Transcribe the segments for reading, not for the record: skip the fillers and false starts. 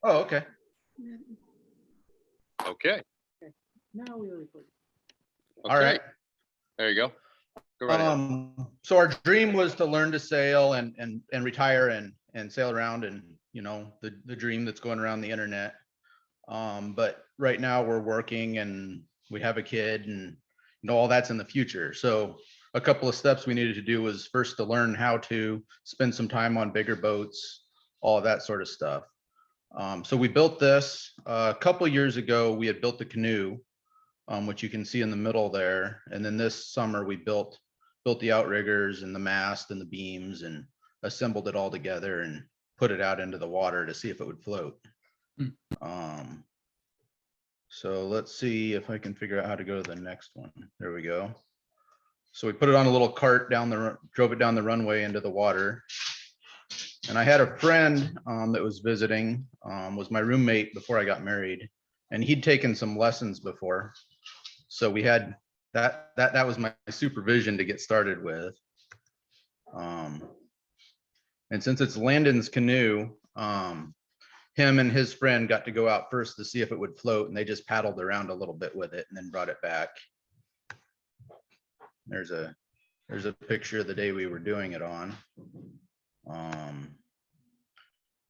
Oh, okay. Okay. Now we record. All right. There you go. Go right ahead. So our dream was to learn to sail and retire and sail around, and you know, the dream that's going around the internet. But right now we're working and we have a kid, and you know, all that's in the future. So a couple of steps we needed to do was first to learn how to spend some time on bigger boats, all of that sort of stuff. So we built this a couple of years ago. We had built the canoe, which you can see in the middle there. And then this summer we built the outriggers and the mast and the beams and assembled it all together and put it out into the water to see if it would float. So let's see if I can figure out how to go to the next one. There we go. So we put it on a little cart drove it down the runway into the water. And I had a friend that was visiting, was my roommate before I got married, and he'd taken some lessons before. So we had that was my supervision to get started with. And since it's Landon's canoe, him and his friend got to go out first to see if it would float, and they just paddled around a little bit with it and then brought it back. There's a picture of the day we were doing it on.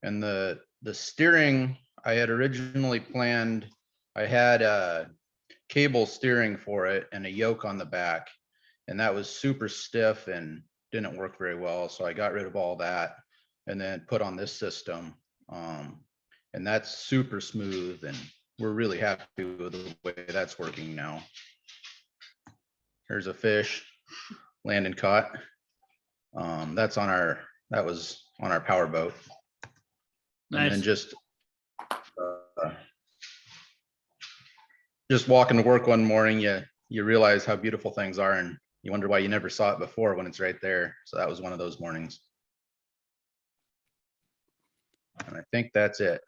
And the steering, I had originally planned, I had a cable steering for it and a yoke on the back, and that was super stiff and didn't work very well. So I got rid of all that and then put on this system. And that's super smooth, and we're really happy with the way that's working now. Here's a fish Landon caught. That was on our power boat. Nice. And then just walking to work one morning, you realize how beautiful things are, and you wonder why you never saw it before when it's right there. So that was one of those mornings. And I think that's it.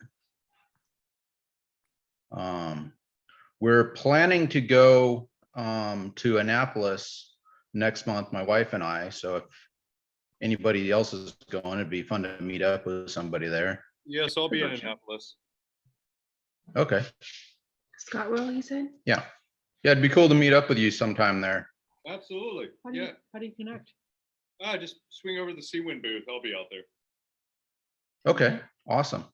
We're planning to go to Annapolis next month, my wife and I. So if anybody else is going, it'd be fun to meet up with somebody there. Yes, I'll be in Annapolis. Okay. Scottsdale, you said? Yeah, it'd be cool to meet up with you sometime there. Absolutely. How do you connect? Just swing over to the Seawind booth. I'll be out there. Okay, awesome.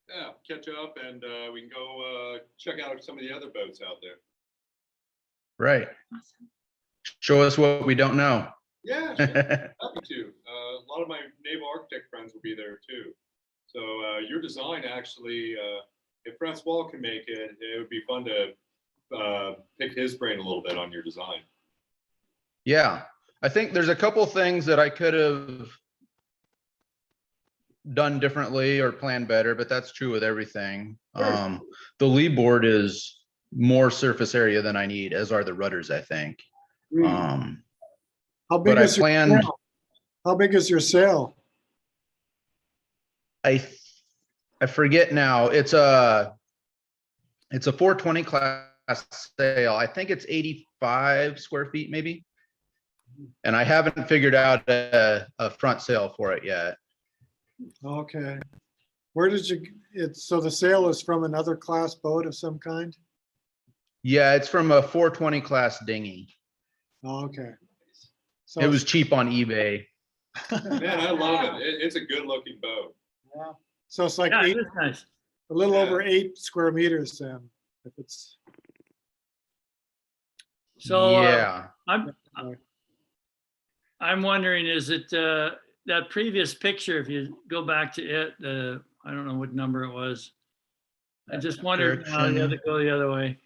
Yeah, catch up, and we can go check out some of the other boats out there. Right. Awesome. Show us what we don't know. Yeah, sure. Happy to. A lot of my naval architect friends will be there too. So your design actually, if Francois can make it, it would be fun to pick his brain a little bit on your design. Yeah, I think there's a couple things that I could have done differently or planned better, but that's true with everything. The lee board is more surface area than I need, as are the rudders, I think. How big But is your sail? How big is your sail? I forget now. It's a 420 class sail. I think it's 85 square feet maybe. And I haven't figured out a front sail for it yet. Okay. Where did you, so the sail is from another class boat of some kind? Yeah, it's from a 420 class dinghy. Okay. So It was cheap on eBay. Man, I love it. It's a good looking boat. Yeah. So it's like Yeah, eight, it is nice. a little over 8 square meters then, if it's. So Yeah. I'm wondering, is it that previous picture, if you go back to it, I don't know what number it was. I just wondered, Correction. go the other way.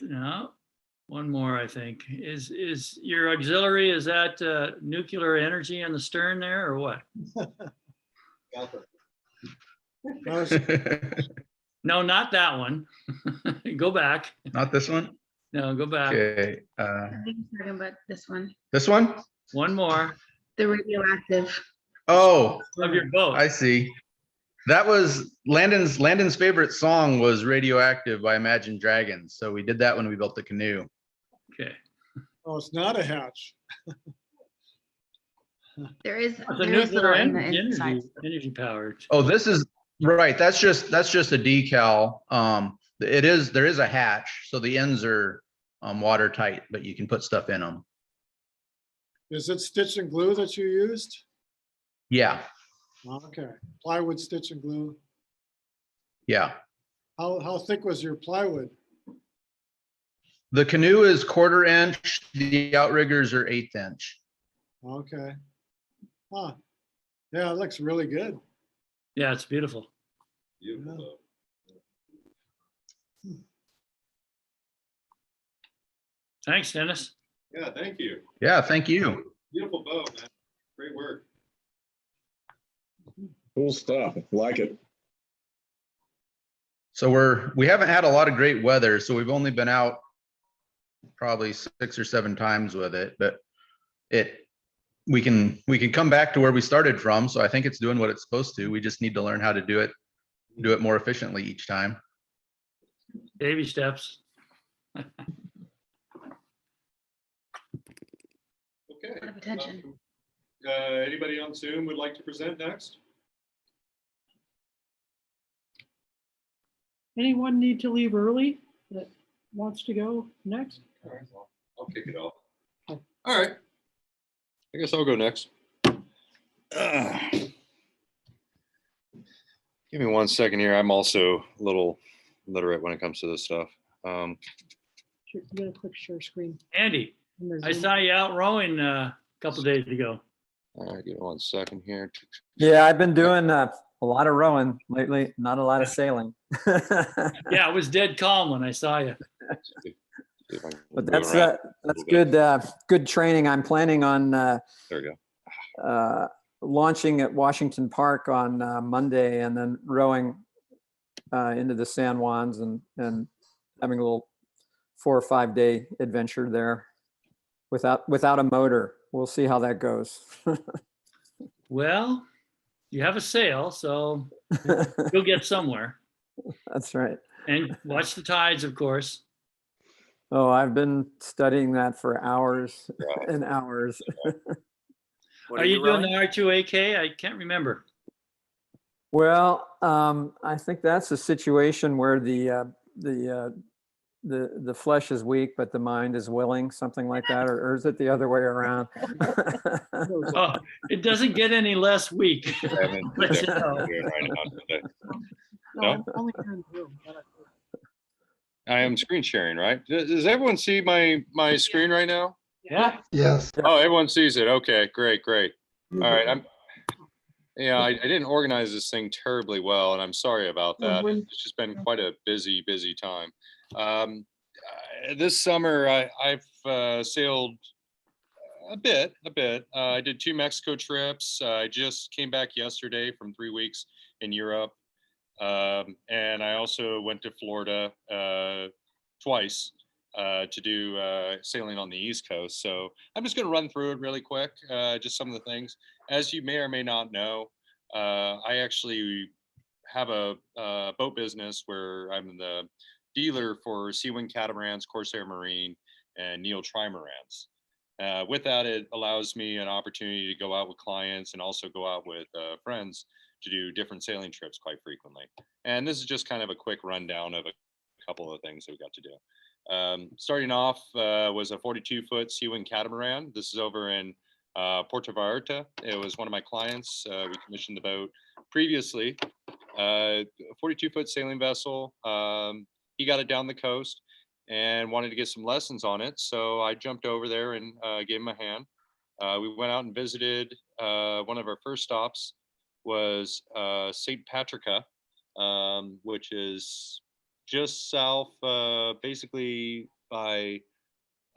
No, one more, I think. Is your auxiliary, is that nuclear energy in the stern there or what? No, not that one. Go back. Not this one? No, go back. Okay. I think he's talking about this one, This one? One more the radioactive. Oh, of your boat. I see. That was Landon's favorite song was Radioactive by Imagine Dragons. So we did that when we built the canoe. Okay. Oh, it's not a hatch. There is It's a there is nuclear little in the energy, inside. energy powered. Oh, this is Right, that's just a decal. There is a hatch, so the ends are watertight, but you can put stuff in them. Is it stitch and glue that you used? Yeah, Okay, plywood stitch and glue. yeah. How thick was your plywood? The canoe is 1/4 inch, the outriggers are 1/8 inch. Okay. Huh. Yeah, it looks really good. Yeah, it's beautiful. Beautiful Yeah. boat. Thanks, Dennis. Yeah, thank you. Yeah, thank you. Beautiful boat, man. Great work. Cool stuff. Like it. So we haven't had a lot of great weather, so we've only been out probably 6 or 7 times with it, but we can come back to where we started from. So I think it's doing what it's supposed to. We just need to learn how to do it more efficiently each time. Baby steps. Okay. lot of attention. Anybody on Zoom would like to present next? Anyone need to leave early that wants to go next? All right, well, I'll kick it off. All right. I guess I'll go next. Give me 1 second here. I'm also a little literate when it comes to this stuff. Sure, you gotta click share screen. Andy, in the I Zoom. saw you out rowing a couple days ago. All right, give me 1 second here. Yeah, I've been doing a lot of rowing lately, not a lot of sailing. Yeah, it was dead calm when I saw you. See if I can But move that's around. that's good training. I'm planning on There we go. launching at Washington Park on Monday, and then rowing into the San Juans and having a little 4 or 5 day adventure there without a motor. We'll see how that goes. Well, you have a sail, so you'll get somewhere. That's right. And watch the tides, of course. Oh, I've been studying that for hours and hours. Are you doing the R2AK? I can't remember. Well, I think that's a situation where the flesh is weak, but the mind is willing, something like that, or is it the other way around? Oh, it doesn't get any less weak. But, you know. No? Only in Zoom. I am screen sharing, right? Does everyone see my screen right now? Yeah. Yes. Oh, everyone sees it. Okay, great. All right, I didn't organize this thing terribly well, and I'm sorry about that. It's just been quite a busy time. This summer, I've sailed a bit. I did 2 Mexico trips. I just came back yesterday from 3 weeks in Europe. And I also went to Florida twice to do sailing on the East Coast. So I'm just going to run through it really quick, just some of the things. As you may or may not know, I actually have a boat business where I'm the dealer for Sea Wing catamarans, Corsair Marine, and Neo Trimarans. With that, it allows me an opportunity to go out with clients and also go out with friends to do different sailing trips quite frequently. And this is just kind of a quick rundown of a couple of things that we got to do. Starting off was a 42-foot Sea Wing catamaran. This is over in Puerto Vallarta. It was one of my clients. We commissioned the boat previously. 42-foot sailing vessel. He got it down the coast and wanted to get some lessons on it. So I jumped over there and gave him a hand. We went out and visited. One of our first stops was St. Patricia, which is just south, basically by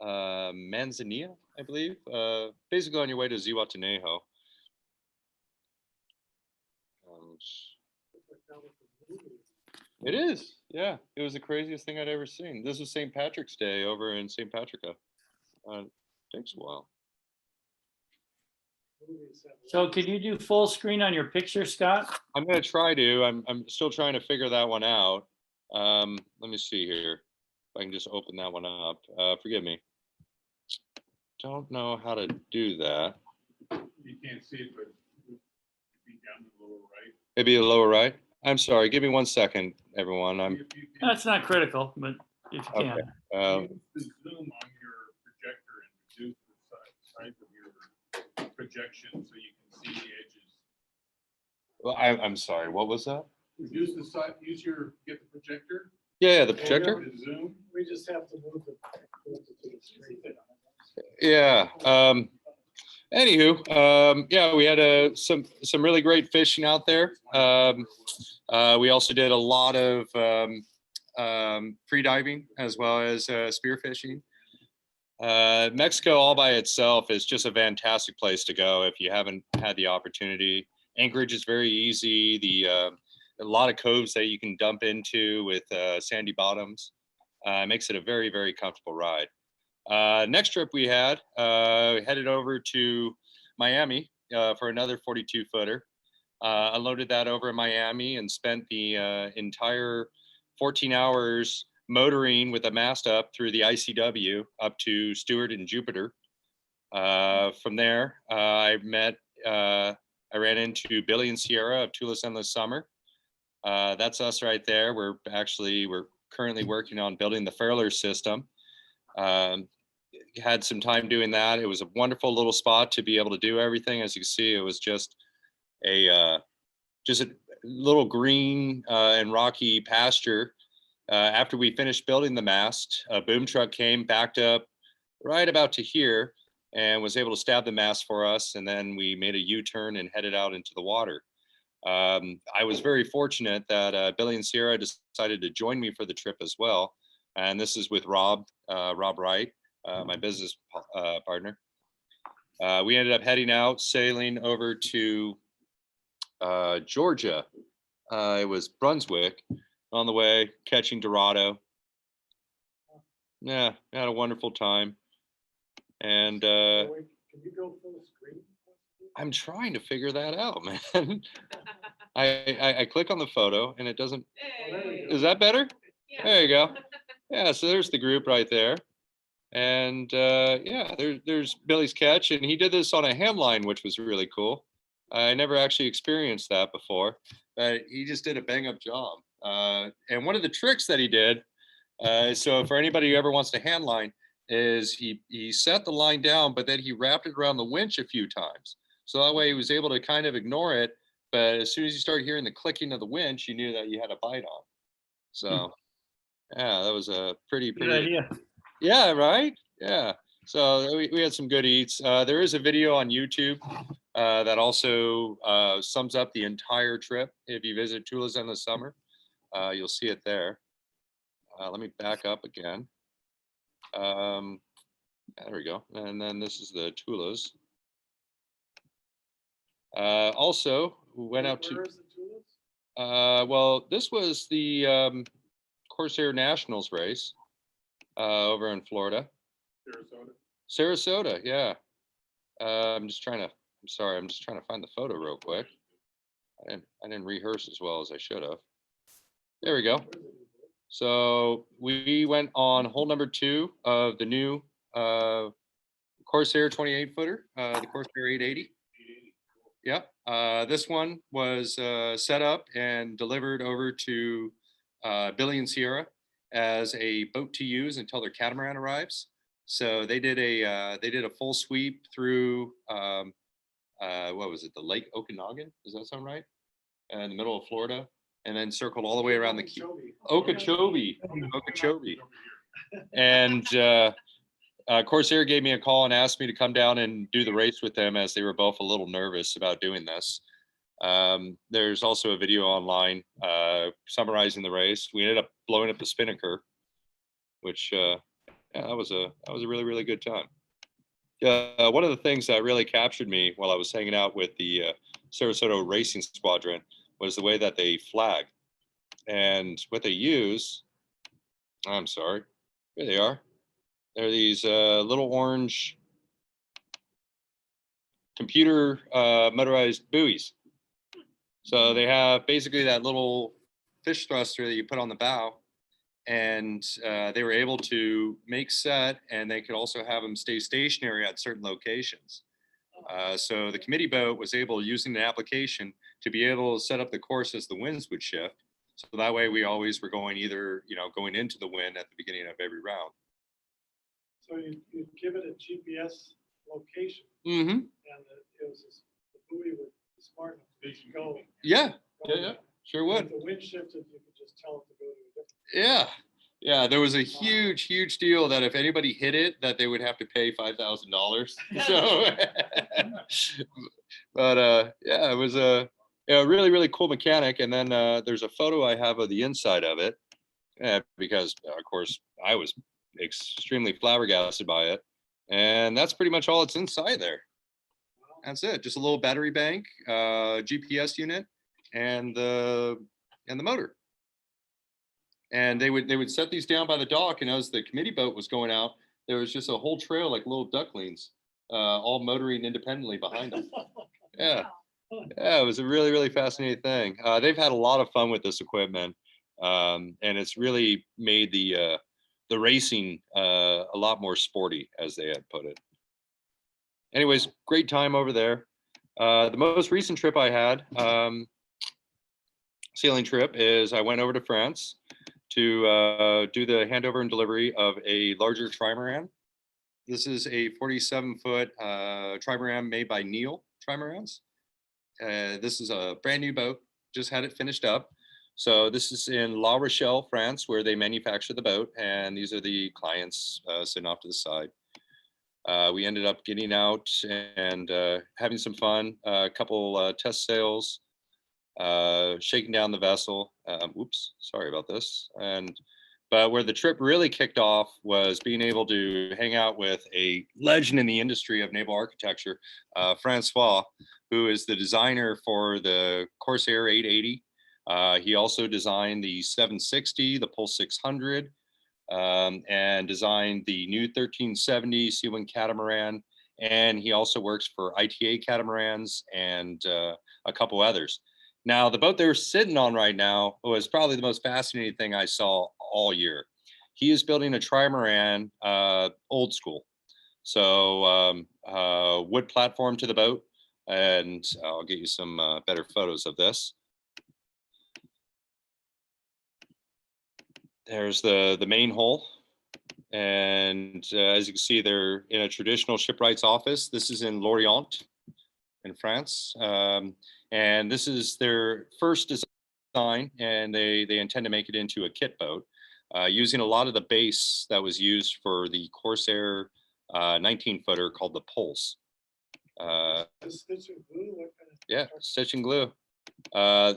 Manzanilla, I believe, basically on your way to Zihuatanejo. It is, yeah. It was the craziest thing I'd ever seen. This was St. Patrick's Day over in St. Patricia. Takes a while. So can you do full screen on your picture, Scott? I'm gonna try to. I'm still trying to figure that one out. Let me see here. If I can just open that one up. Forgive me. Don't know how to do that. You can't see it, but it'd be down the lower right. Maybe the lower right. I'm sorry. Give me 1 second, everyone. That's not critical, but if you Okay. can. The zoom on your projector and reduce the size of your projection so you can see the edges. Well, I'm sorry. What was that? Reduce the size, get the projector. Yeah, the projector. And zoom. We just have to move it to the screen. Yeah. Anywho, yeah, we had some really great fishing out there. We also did a lot of free diving as well as spear fishing. Mexico all by itself is just a fantastic place to go if you haven't had the opportunity. Anchorage is very easy. A lot of coves that you can dump into with sandy bottoms. Makes it a very, very comfortable ride. Next trip we had, headed over to Miami for another 42 footer. Unloaded that over in Miami and spent the entire 14 hours motoring with a mast up through the ICW up to Stewart and Jupiter. From there, I ran into Billy and Sierra of Tula Endless Summer. That's us right there. We're currently working on building the Fairler system. Had some time doing that. It was a wonderful little spot to be able to do everything. As you can see, it was just a little green and rocky pasture. After we finished building the mast, a boom truck came, backed up right about to here, and was able to stab the mast for us. And then we made a U-turn and headed out into the water. I was very fortunate that Billy and Sierra decided to join me for the trip as well. And this is with Rob Wright, my business partner. We ended up heading out, sailing over to Georgia. It was Brunswick. On the way, catching Dorado. Yeah, had a wonderful time. And Can you go full screen? I'm trying to figure that out, man. I click on the photo and it doesn't. Is that better? There you go. Yeah, so there's the group right there. And yeah, there's Billy's catch, and he did this on a ham line, which was really cool. I never actually experienced that before, but he just did a bang up job. And one of the tricks that he did, so for anybody who ever wants to hand line, is he set the line down, but then he wrapped it around the winch a few times. So that way he was able to kind of ignore it. But as soon as you started hearing the clicking of the winch, you knew that you had a bite on. So yeah, that was a pretty. Good idea. Yeah, right. Yeah. So we had some good eats. There is a video on YouTube that also sums up the entire trip. If you visit Tula's in the summer, you'll see it there. Let me back up again. There we go. And then this is the Tula's. Also, we went out to. Where is the Tulas? Well, this was the Corsair Nationals race over in Florida. Sarasota, yeah. I'm just trying to find the photo real quick. I didn't rehearse as well as I should have. There we go. So we went on hole number 2 of the new Corsair 28 footer, the Corsair 880. Yep. This one was set up and delivered over to Billy and Sierra as a boat to use until their catamaran arrives. So they did a full sweep through what was it, the Lake Okanagan? Does that sound right? In the middle of Florida, and then circled all the way around the key. Okeechobee. And Corsair gave me a call and asked me to come down and do the race with them, as they were both a little nervous about doing this. There's also a video online summarizing the race. We ended up blowing up the Spinnaker, which yeah, that was a really, really good time. One of the things that really captured me while I was hanging out with the Sarasota Racing Squadron was the way that they flag. And what they use, I'm sorry, here they are. They're these little orange computer motorized buoys. So they have basically that little fish thruster that you put on the bow, and they were able to make set, and they could also have them stay stationary at certain locations. So the committee boat was able, using the application, to be able to set up the course as the winds would shift. So that way we always were going either, going into the wind at the beginning of every round. So you give it a GPS location Mm-hmm. and it was the buoy with the smart enough to go. Yeah, go yeah, sure would. If the wind shifted, you could just tell it to go to a different. Yeah. Yeah, there was a huge deal that if anybody hit it, that they would have to pay $5,000. So, but yeah, it was a really cool mechanic. And then there's a photo I have of the inside of it, because of course I was extremely flabbergasted by it. And that's pretty much all it's inside there. That's it. Just a little battery bank, GPS unit, and the motor. And they would set these down by the dock, and as the committee boat was going out, there was just a whole trail like little ducklings, all motoring independently behind them. Yeah, it was a really fascinating thing. They've had a lot of fun with this equipment, and it's really made the racing a lot more sporty, as they had put it. Anyways, great time over there. The most recent trip I had, sailing trip, is I went over to France to do the handover and delivery of a larger trimaran. This is a 47-foot trimaran made by Neil Trimarans. This is a brand new boat, just had it finished up. So this is in La Rochelle, France, where they manufacture the boat, and these are the clients sitting off to the side. We ended up getting out and having some fun, a couple test sails, shaking down the vessel. Oops, sorry about this. But where the trip really kicked off was being able to hang out with a legend in the industry of naval architecture, Francois, who is the designer for the Corsair 880. He also designed the 760, the Pulse 600, and designed the new 1370 Sea-Wing catamaran. And he also works for ITA catamarans and a couple others. Now, the boat they're sitting on right now was probably the most fascinating thing I saw all year. He is building a trimaran, old school. So wood platform to the boat, and I'll get you some better photos of this. There's the main hull. And as you can see, they're in a traditional shipwright's office. This is in Lorient in France. And this is their first design, and they intend to make it into a kit boat using a lot of the base that was used for the Corsair 19-footer called the Pulse. Stitch and glue, what kind of? Yeah, stitch and glue.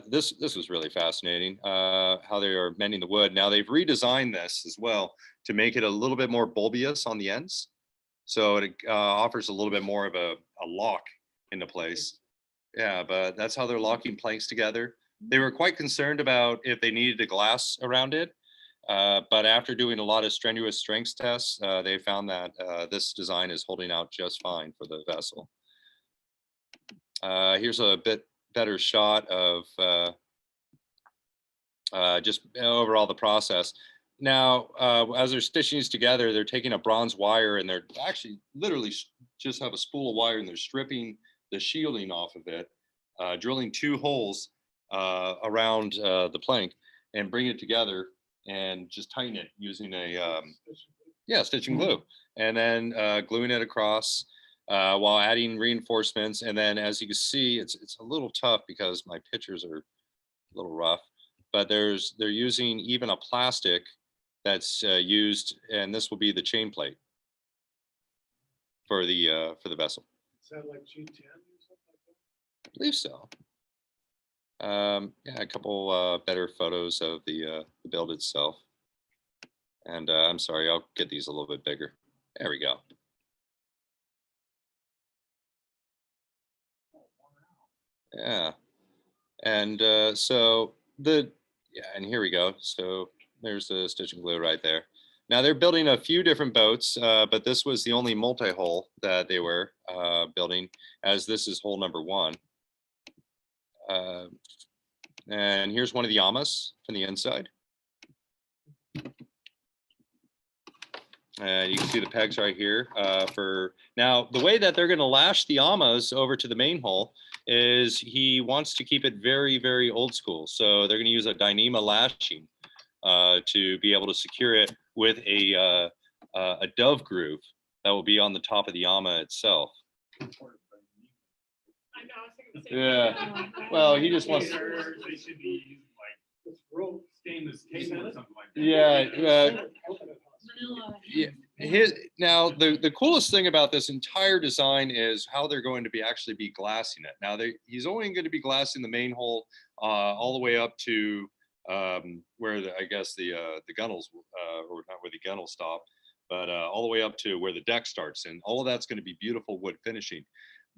This was really fascinating, how they are mending the wood. Now they've redesigned this as well to make it a little bit more bulbous on the ends. So it offers a little bit more of a lock into place. Yeah, but that's how they're locking planks together. They were quite concerned about if they needed a glass around it. But after doing a lot of strenuous strengths tests, they found that this design is holding out just fine for the vessel. Here's a bit better shot of just overall the process. Now, as they're stitching these together, they're taking a bronze wire and they're actually literally just have a spool of wire and they're stripping the shielding off of it, drilling 2 holes around the plank and bring it together and just tighten it using a stitch and glue, and then gluing it across while adding reinforcements. And then, as you can see, it's a little tough because my pictures are a little rough, but they're using even a plastic that's used, and this will be the chain plate for the vessel. Is that like G10 or something like that? I believe so. Yeah, a couple better photos of the build itself. And I'm sorry, I'll get these a little bit bigger. There we go. Yeah. And and here we go. So there's the stitch and glue right there. Now they're building a few different boats, but this was the only multi-hull that they were building, as this is hull number 1. And here's one of the yamas from the inside. And you can see the pegs right here. For now, the way that they're going to lash the amas over to the main hull is he wants to keep it very, very old school. So they're going to use a Dyneema lashing to be able to secure it with a dove groove that will be on the top of the ama itself. Yeah. Well, he just wants. They should be using like stainless tape or something like that. Yeah. Yeah. Now the coolest thing about this entire design is how they're going to be actually be glassing it. Now he's only going to be glassing the main hull all the way up to where I guess the gunnels or not where the gunnels stop, but all the way up to where the deck starts, and all of that's going to be beautiful wood finishing.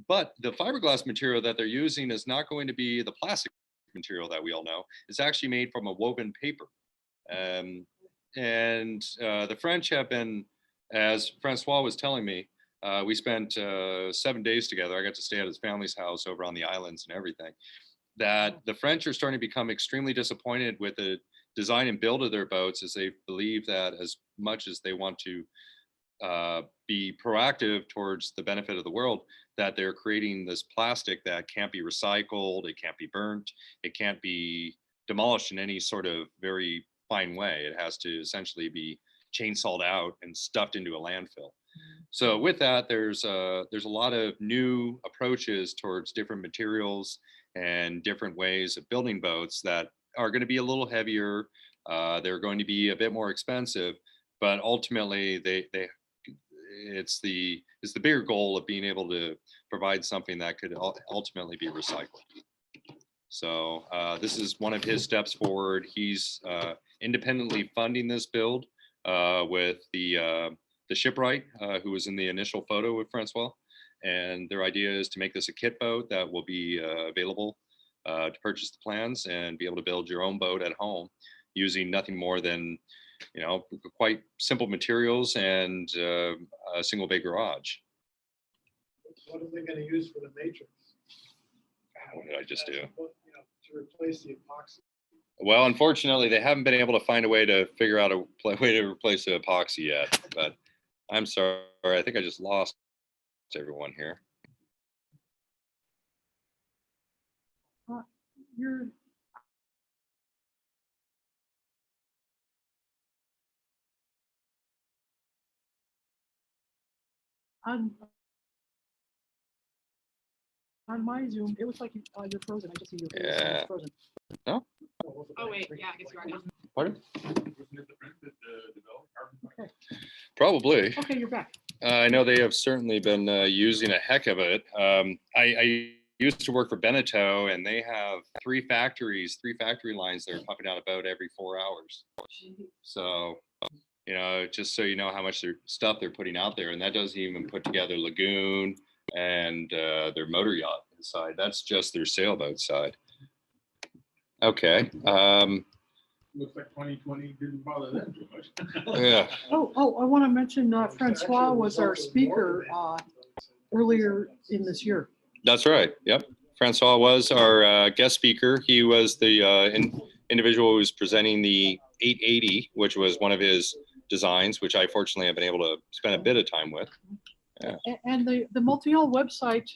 But the fiberglass material that they're using is not going to be the plastic material that we all know. It's actually made from a woven paper. And the French have been, as Francois was telling me, we spent 7 days together. I got to stay at his family's house over on the islands and everything. That the French are starting to become extremely disappointed with the design and build of their boats, as they believe that as much as they want to be proactive towards the benefit of the world, that they're creating this plastic that can't be recycled, it can't be burnt, it can't be demolished in any sort of very fine way. It has to essentially be chainsawed out and stuffed into a landfill. So with that, there's a lot of new approaches towards different materials and different ways of building boats that are going to be a little heavier. They're going to be a bit more expensive, but ultimately it's the bigger goal of being able to provide something that could ultimately be recycled. So this is one of his steps forward. He's independently funding this build with the shipwright who was in the initial photo with Francois. And their idea is to make this a kit boat that will be available to purchase the plans and be able to build your own boat at home using nothing more than, quite simple materials and a single bay garage. What are they gonna use for the matrix? What did I just do? To replace the epoxy. Well, unfortunately, they haven't been able to find a way to figure out a way to replace the epoxy yet, but I'm sorry. I think I just lost everyone here. You're, on my Zoom, it looks like you're frozen. I just see your face. Yeah. Frozen. No? Oh, wait, yeah, I guess you are now. Pardon? Wasn't it the French that developed carbon fiber? Okay. Probably. Okay, you're back. I know they have certainly been using a heck of it. I used to work for Beneteau, and they have three factory lines that are pumping out about every 4 hours. So, just so you know how much stuff they're putting out there, and that doesn't even put together lagoon and their motor yacht side. That's just their sailboat side. Okay. Looks like 2020 didn't bother them too much. Yeah. Oh, I want to mention Francois was our speaker earlier in this year. That's right. Yep. Francois was our guest speaker. He was the individual who was presenting the 880, which was one of his designs, which I fortunately have been able to spend a bit of time with. Yeah. And the Multihull website,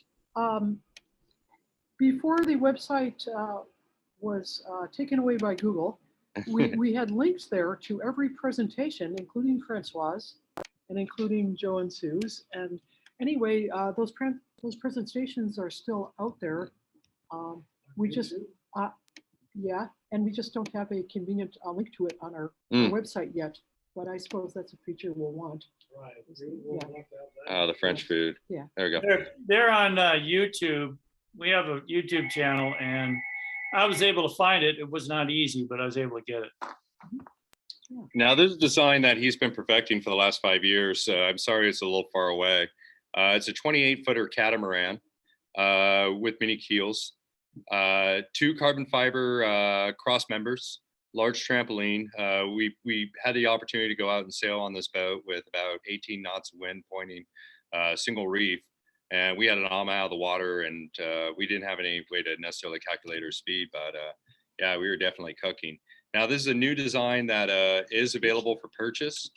before the website was taken away by Google, we had links there to every presentation, including Francois's and including Joe and Sue's. And anyway, those presentations are still out there. We just, yeah, and we just don't have a convenient link to it on our website yet. But I suppose that's a feature we'll want. Right. The French food. Yeah. There we go. They're on YouTube. We have a YouTube channel, and I was able to find it. It was not easy, but I was able to get it. Now, this is a design that he's been perfecting for the last 5 years. I'm sorry it's a little far away. It's a 28-footer catamaran with mini keels, 2 carbon fiber cross members, large trampoline. We had the opportunity to go out and sail on this boat with about 18 knots of wind pointing, single reef. And we had an AMA out of the water, and we didn't have any way to necessarily calculate our speed, but yeah, we were definitely cooking. Now, this is a new design that is available for purchase.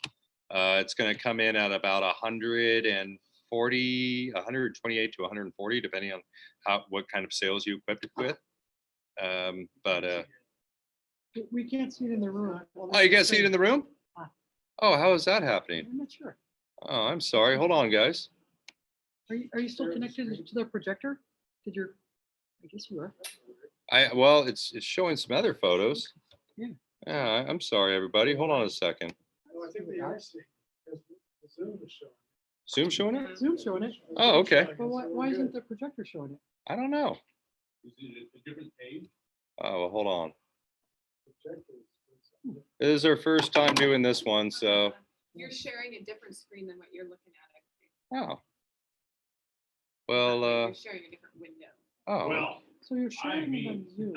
It's going to come in at about 140, 128 to 140, depending on what kind of sails you equip it with. We can't see it in the room. Oh, you can't see it in the room? Oh, how is that happening? I'm not sure. Oh, I'm sorry. Hold on, guys. Are you still connected to the projector? I guess you are. Well, it's showing some other photos. Yeah. Yeah, I'm sorry, everybody. Hold on a second. No, I think we are seeing, because the Zoom is showing. Zoom showing it? Zoom's showing it. Oh, okay. But why isn't the projector showing it? I don't know. Is it a different page? Oh, well, hold on. This is our first time doing this one, so. You're sharing a different screen than what you're looking at. Oh. Well, You're sharing a different window. oh. Well, So you're showing it on Zoom.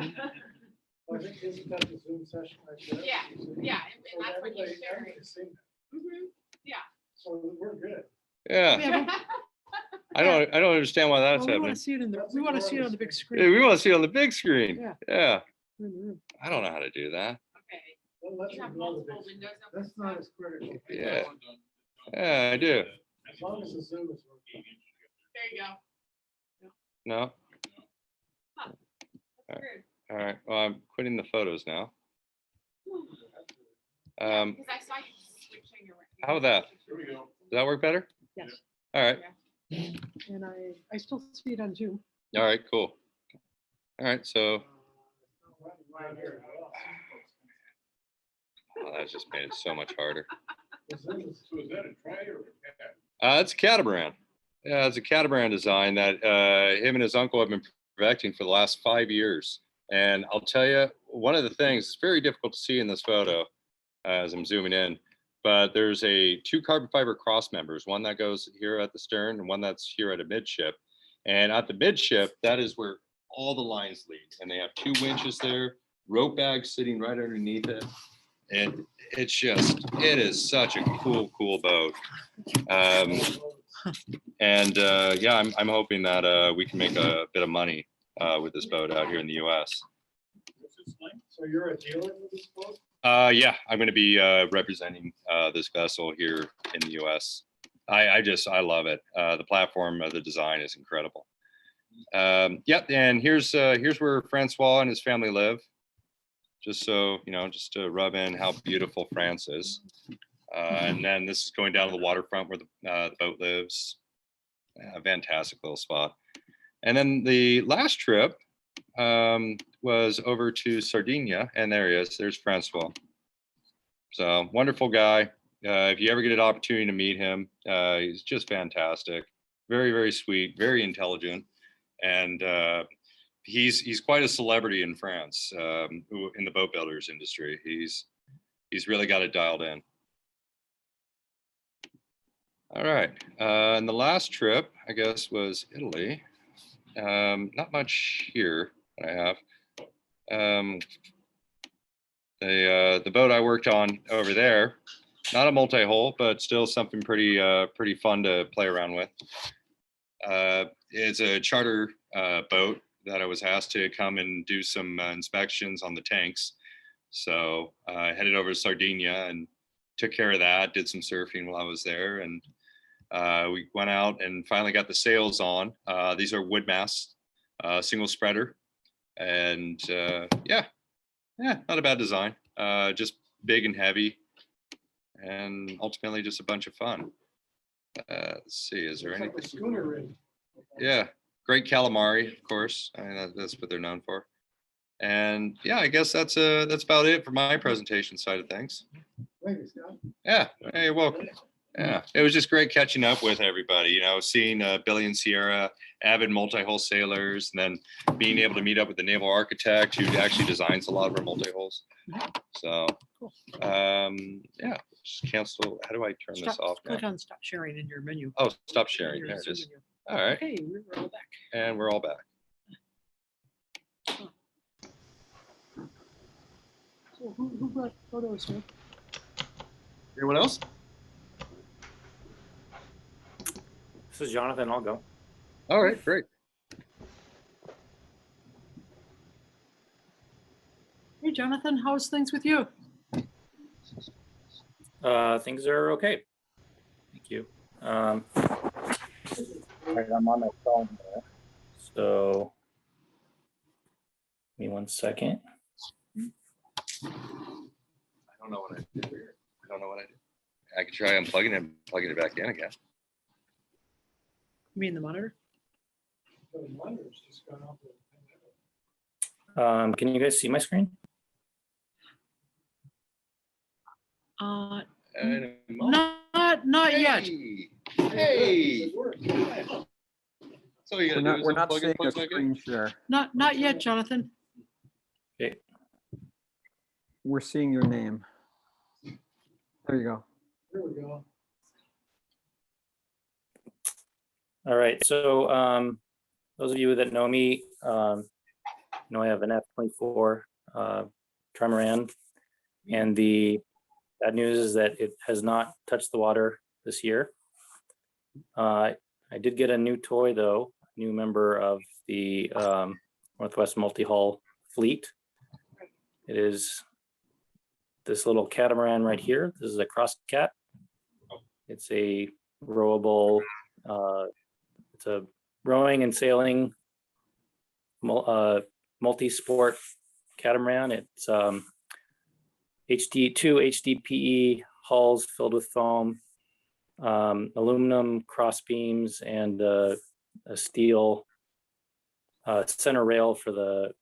I think isn't that the Zoom session right there? Yeah, yeah, and So that's what you're everybody- sharing. everybody's seen that. Mhm. So we're good. Yeah. I don't understand why that's Well, we want happening. to see it we want to see it on the big Yeah, screen. we want to see it on the big screen. Yeah. Yeah. In the room. I don't know how to do that. Okay, Well, let's you have ignore the multiple big- windows. open. That's not as critical. Yeah. Yeah, I do. As long as the Zoom is working. There you go. No. That's weird. All right. Well, I'm quitting the photos now. Because I saw you switching around. How about that? Here we go. Does that work better? Yes. All right. And I still see it on Zoom. All right, cool. All right, so Right here. oh, that just made it so much harder. The Zoom is- So is that a try or a cat? It's a catamaran. Yeah, it's a catamaran design that him and his uncle have been perfecting for the last 5 years. And I'll tell you, one of the things it's very difficult to see in this photo as I'm zooming in, but there's two carbon fiber cross members, one that goes here at the stern and one that's here at a midship. And at the midship, that is where all the lines lead. And they have 2 winches there, rope bags sitting right underneath it. And it is such a cool boat. Yeah, I'm hoping that we can make a bit of money with this boat out here in the US. What's its length? So you're a dealer with this boat? Yeah, I'm going to be representing this vessel here in the US. I love it. The platform, the design is incredible. Yep, and here's where Francois and his family live. Just so you know, just to rub in how beautiful France is. And then this is going down to the waterfront where the boat lives. A fantastic little spot. And then the last trip was over to Sardinia, and there he is. There's Francois. So wonderful guy. If you ever get an opportunity to meet him, he's just fantastic. Very, very sweet, very intelligent, and he's quite a celebrity in France in the boat builders industry. He's really got it dialed in. All right, and the last trip, I guess, was Italy. Not much here that I have. The boat I worked on over there, not a multi-hull, but still something pretty fun to play around with. It's a charter boat that I was asked to come and do some inspections on the tanks. So I headed over to Sardinia and took care of that, did some surfing while I was there. And we went out and finally got the sails on. These are wood masts, single spreader. And yeah, not a bad design. Just big and heavy. And ultimately just a bunch of fun. Let's see, is there It's like anything? a schooner rig. Yeah, great calamari, of course. I mean, that's what they're known for. And yeah, I guess that's about it for my presentation side of things. Thank you, Scott. Yeah, hey, you're welcome. Yeah, it was just great catching up with everybody. You know, seeing Billy and Sierra, avid multi-hull sailors, and then being able to meet up with the naval architect who actually designs a lot of our multi-hulls. So, yeah, just cancel. How do I turn this off now? Click on stop sharing in your menu. Oh, stop sharing. Your There it Zoom is. menu. All right, Okay, we're all back. and we're all back. So who brought photos here? Anyone else? This is Jonathan. I'll go. All right, great. Hey, Jonathan, how's things with you? Things are okay. Thank you. All right, I'm on my phone here. So give me 1 second. I don't know what I did here. I don't know what I did. I could try unplugging it and plugging it back in again. You mean the monitor? Can you guys see my screen? Not Hey, yet. hey. So you gotta do is We're not unplug seeing and a plug back in? screen share. Not yet, Jonathan. Okay. We're seeing your name. There you go. There we go. All right. So those of you that know me, know I have an F24 Trimaran, and the bad news is that it has not touched the water this year. I did get a new toy though, a new member of the Northwest Multihull fleet. It is this little catamaran right here. This is a cross cat. It's a rowable, it's a rowing and sailing multi-sport catamaran. It's two HDPE hulls filled with foam, aluminum cross beams, and a steel center rail for the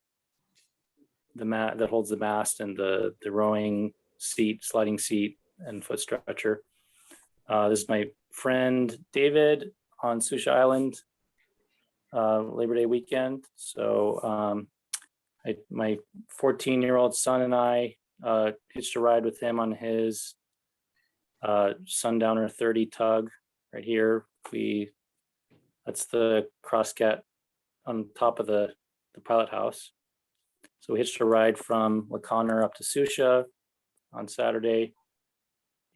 mat that holds the mast, and the rowing seat, sliding seat, and foot stretcher. This is my friend David on Susha Island, Labor Day weekend. So my 14-year-old son and I hitched a ride with him on his Sundowner 30 tug right here. That's the crosscat on top of the pilot house. So we hitched a ride from La Conner up to Susha on Saturday.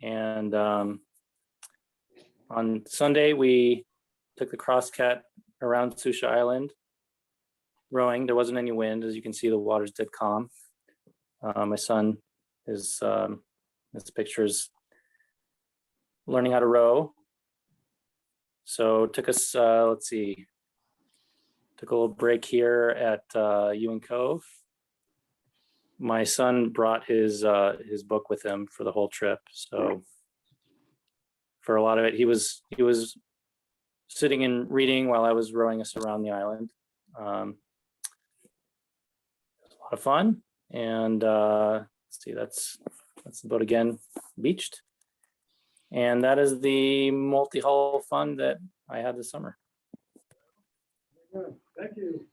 And on Sunday, we took the crosscat around Susha Island, rowing. There wasn't any wind. As you can see, the water's dead calm. My son is, this picture is learning how to row. So it took us, let's see, took a little break here at Ewing Cove. My son brought his book with him for the whole trip. So for a lot of it, he was sitting and reading while I was rowing us around the island. It was a lot of fun. And let's see, that's the boat again, beached. And that is the multi-hull fun that I had this summer. Thank you.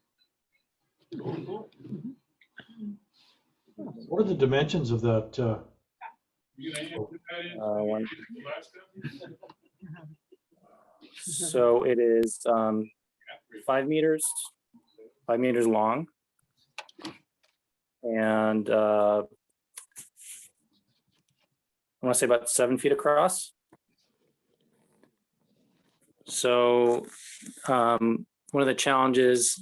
What are the dimensions of that? One. So it is 5 meters long, and I want to say about 7 feet across. So one of the challenges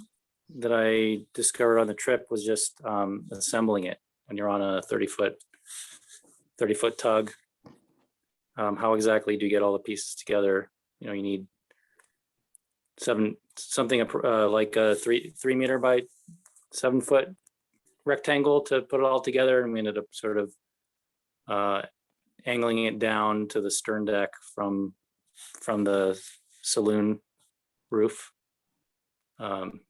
that I discovered on the trip was just assembling it when you're on a 30-foot tug. How exactly do you get all the pieces together? You know, you need something like a 3 meter by 7 foot rectangle to put it all together, and we ended up sort of angling it down to the stern deck from the saloon roof. Kind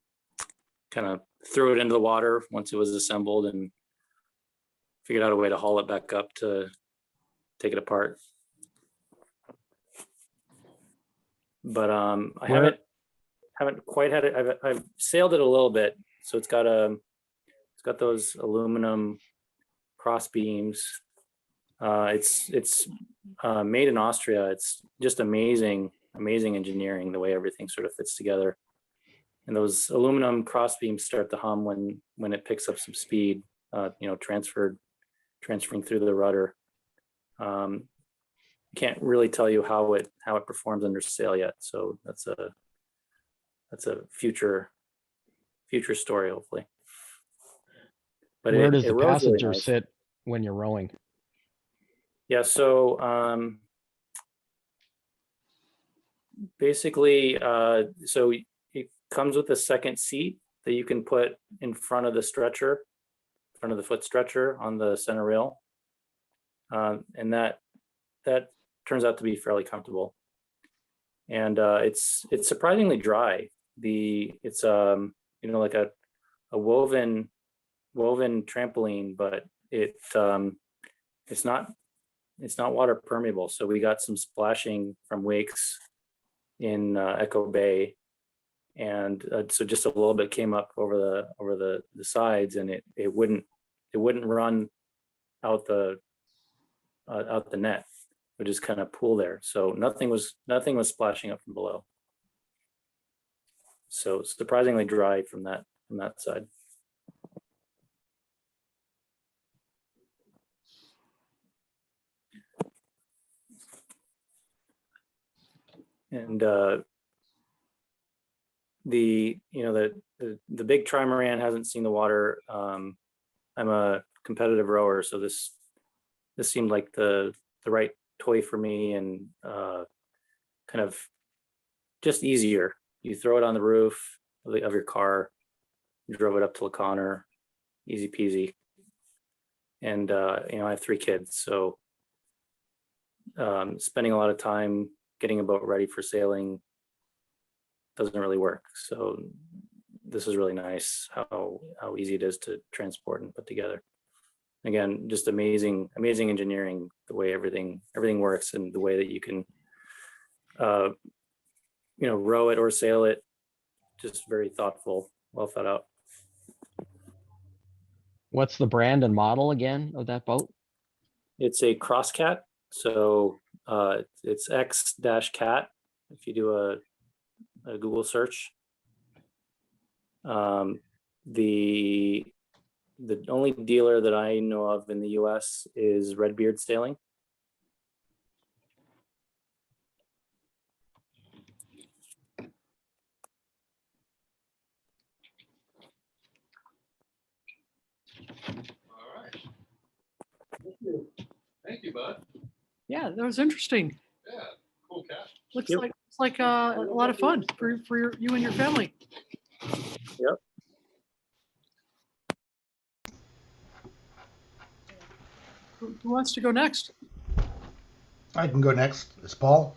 of threw it into the water once it was assembled and figured out a way to haul it back up to take it apart. But I haven't quite had it. I've sailed it a little bit, so it's got those aluminum cross beams. It's made in Austria. It's just amazing engineering, the way everything sort of fits together. And those aluminum cross beams start to hum when it picks up some speed, transferring through the rudder. Can't really tell you how it performs under sail yet. So that's a future story, hopefully. But where does the rows really passenger nice. sit when you're rowing? Yeah, so basically, so it comes with a second seat that you can put in front of the stretcher, front of the foot stretcher on the center rail. And that turns out to be fairly comfortable. And it's surprisingly dry. It's you know, like a woven trampoline, but it's not water permeable. So we got some splashing from wakes in Echo Bay, and so just a little bit came up over the sides, and it wouldn't run out the net. It would just kind of pool there. So nothing was splashing up from below. So surprisingly dry from that side. And the big trimaran hasn't seen the water. I'm a competitive rower, so this seemed like the right toy for me, and kind of just easier. You throw it on the roof of your car, you drove it up to Laconner, easy peasy. And I have 3 kids, so spending a lot of time getting a boat ready for sailing doesn't really work. So this is really nice how easy it is to transport and put together. Again, just amazing engineering, the way everything works, and the way that you can row it or sail it. Just very thoughtful, well thought out. What's the brand and model again of that boat? It's a Crosscat. So it's X-cat if you do a Google search. The only dealer that I know of in the US is Redbeard Sailing. All right. Thank you, bud. Yeah, that was interesting. Yeah, cool catch. Looks Yep. like a lot of fun for you and your family. Yep. Who wants to go next? I can go next. It's Paul.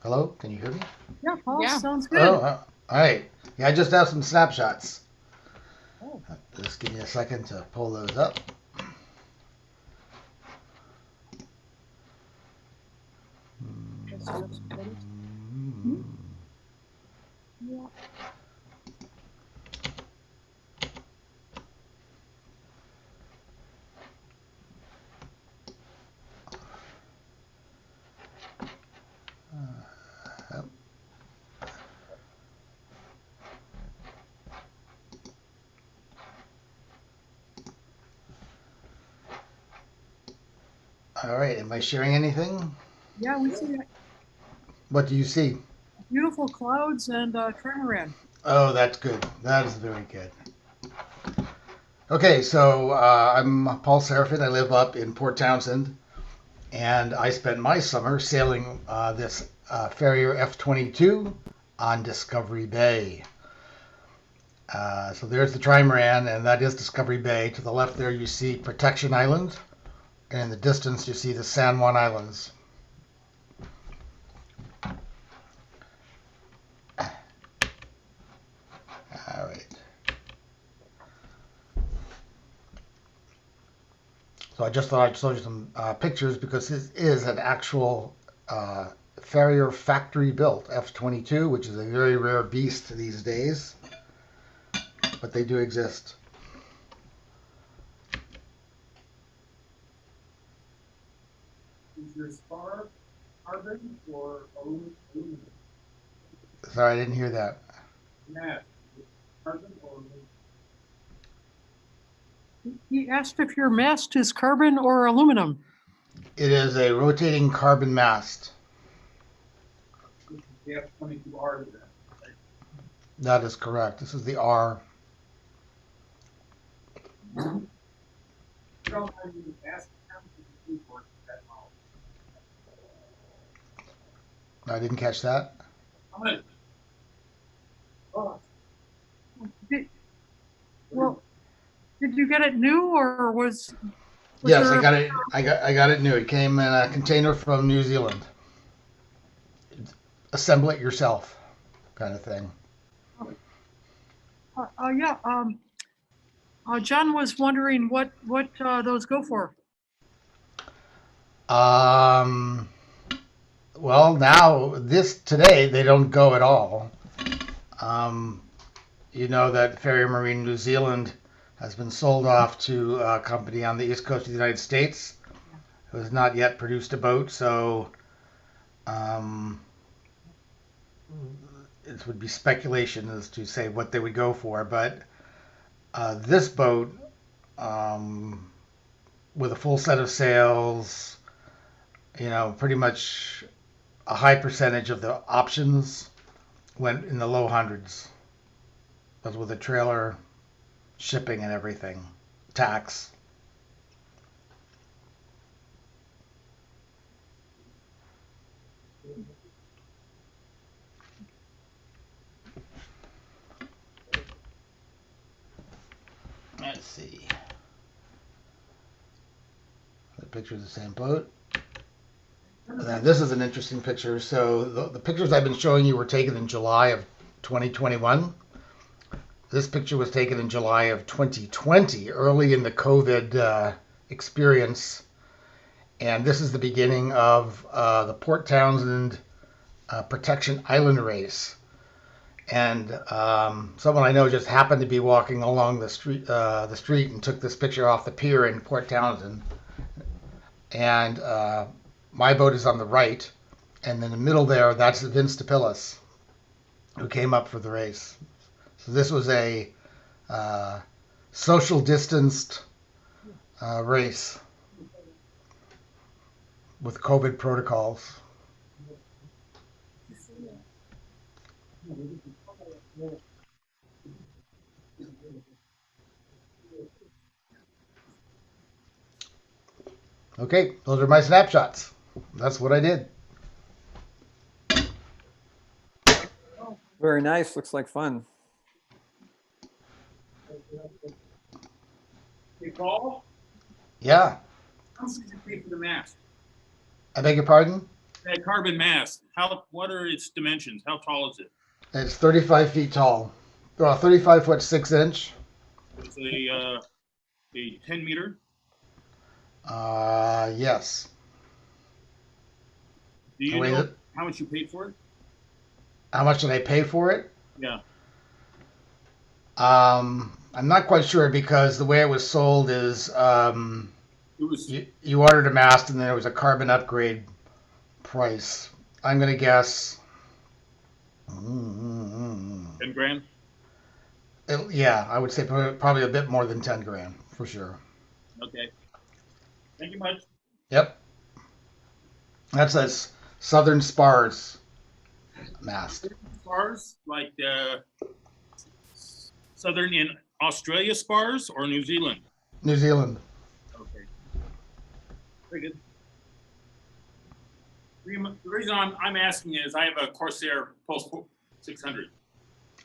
Hello, can you hear me? Yeah, Paul, Yeah. sounds good. Oh, all right. Yeah, I just have some snapshots. Oh. Just give me a second to pull those up. Yeah. Yep. All right, am I sharing anything? Yeah, we see What do you see? beautiful clouds and trimaran. Oh, that's good. That is very good. Okay, so I'm Paul Serafin. I live up in Port Townsend, and I spent my summer sailing this Farrier F22 on Discovery Bay. So there's the trimaran, and that is Discovery Bay. To the left there, you see Protection Island, and in the distance, you see the San Juan Islands. All right. So I just thought I'd show you some pictures because this is an actual Farrier factory built F22, which is a very rare beast these days, but they do exist. Is your spar carbon or aluminum? Sorry, I didn't hear that. Matt, carbon or aluminum? He asked if your mast is carbon or aluminum. It is a rotating carbon mast. The F22R to that, right? That is correct. This is the R. And I didn't catch that. Well, did you get it new or was Yes, there I a- got it. I got it new. It came in a container from New Zealand. Assemble it yourself, kind of thing. yeah, John was wondering what those go for. Well, now today they don't go at all. You know that Ferry Marine New Zealand has been sold off to a company on the east coast of the United States who has not yet produced a boat. So it would be speculation as to say what they would go for. But this boat, with a full set of sails, pretty much a high percentage of the options went in the low hundreds. But with a trailer, shipping and everything, tax. Let's see. The picture of the same boat. Now, this is an interesting picture. So the pictures I've been showing you were taken in July of 2021. This picture was taken in July of 2020, early in the COVID experience. And this is the beginning of the Port Townsend Protection Island Race. And someone I know just happened to be walking along the street and took this picture off the pier in Port Townsend. And my boat is on the right, and in the middle there, that's Vince DePillis, who came up for the race. So this was a social distanced race with COVID protocols. Okay, those are my snapshots. That's what I did. Very nice. Looks like fun. Hey, Paul, Yeah. how much did you pay for the mast? I beg your pardon? That carbon mast, what are its dimensions? How tall is it? It's 35 feet tall. Well, 35 foot 6 inch. It's a 10 meter. Yes. Do you Wait, know how much you paid for it? How much did I pay for it? Yeah. I'm not quite sure because the way it was sold is you ordered a mast and then there was a carbon upgrade price. I'm going to guess 10 grand? Yeah, I would say probably a bit more than 10 grand for sure. Okay. Thank you much. Yep. That's a Southern Spars mast. Spars, like Southern in Australia spars or New Zealand? New Zealand. Okay. Very good. The reason I'm asking is I have a Corsair Pulse 600.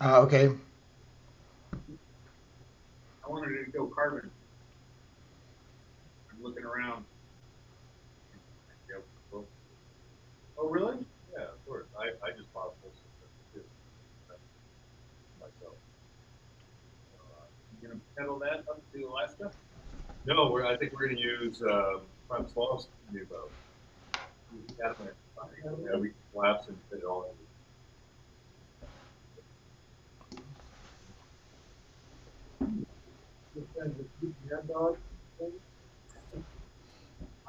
Okay. I wanted to go carbon. I'm looking around. Oh, really? Yeah, of course. I just bought a full system too. Myself. You gonna pedal that up to Alaska? No, I think we're gonna use Francois' new boat. Catamaran. Yeah, we can collapse and fit it all in.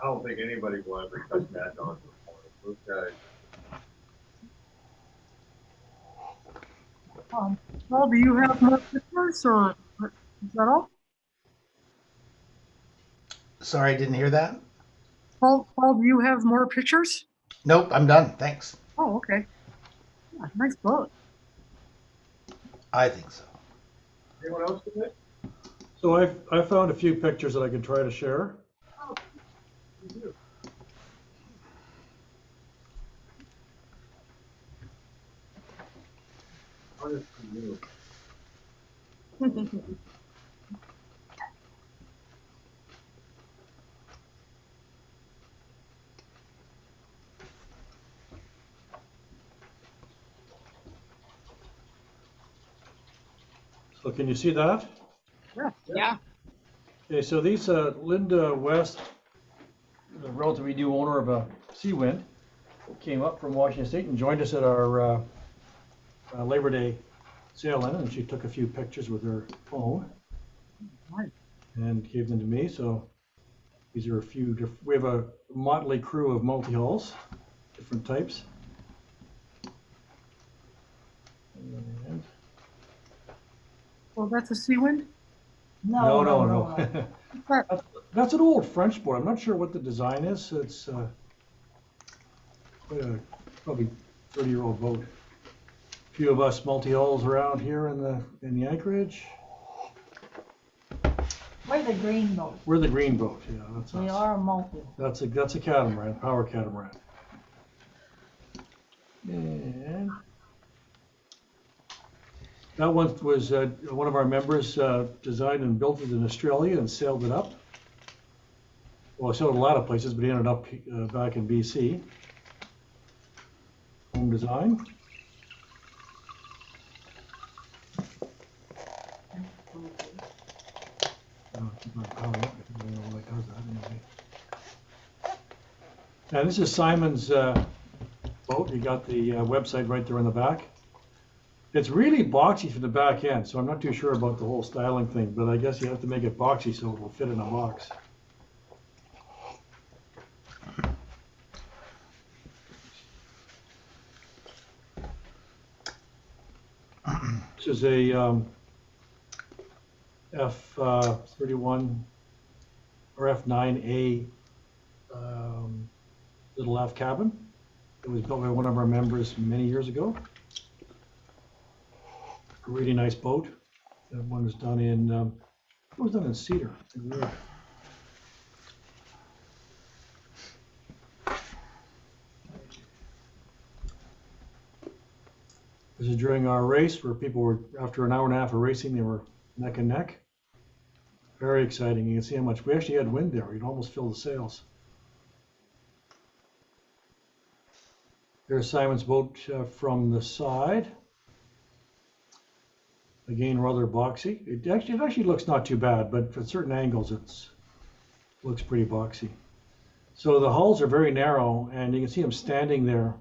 I don't think anybody will ever touch Mad Dog before. Those guys. Well, do you have more pictures or is that all? Sorry, I didn't hear that. Paul, do you have more pictures? Nope, I'm done. Thanks. Oh, okay. Yeah, nice boat. I think so. Anyone else with it? So I found a few pictures that I can try to share. So can you see that? Yeah. Okay, so these Linda West, a relatively new owner of a Seawind, came up from Washington State and joined us at our Labor Day sail-in, and she took a few pictures with her phone and gave them to me. So these are a few different, we have a motley crew of multi-hulls, different types. And Well, that's a Seawind? no. That's an old French boat. I'm not sure what the design is. It's quite a probably 30-year-old boat. A few of us multi-hulls around here in the anchorage. We're the green boat. We're the green boat. Yeah, that's We us. are a multi. That's a catamaran, power catamaran. And that one was one of our members designed and built it in Australia and sailed it up. Well, I sailed a lot of places, but he ended up back in BC. Home design. Now this is Simon's boat. You got the website right there in the back. It's really boxy from the back end, so I'm not too sure about the whole styling thing, but I guess you have to make it boxy so it will fit in a box. This is a F31 or F9A little aft cabin. It was built by one of our members many years ago. A really nice boat. That one was done in, it was done in cedar. This is during our race where people were, after an hour and a half of racing, they were neck and neck. Very exciting. You can see how much, we actually had wind there. You'd almost fill the sails. There's Simon's boat from the side. Again, rather boxy. It actually looks not too bad, but at certain angles, looks pretty boxy. So the hulls are very narrow, and you can see them standing there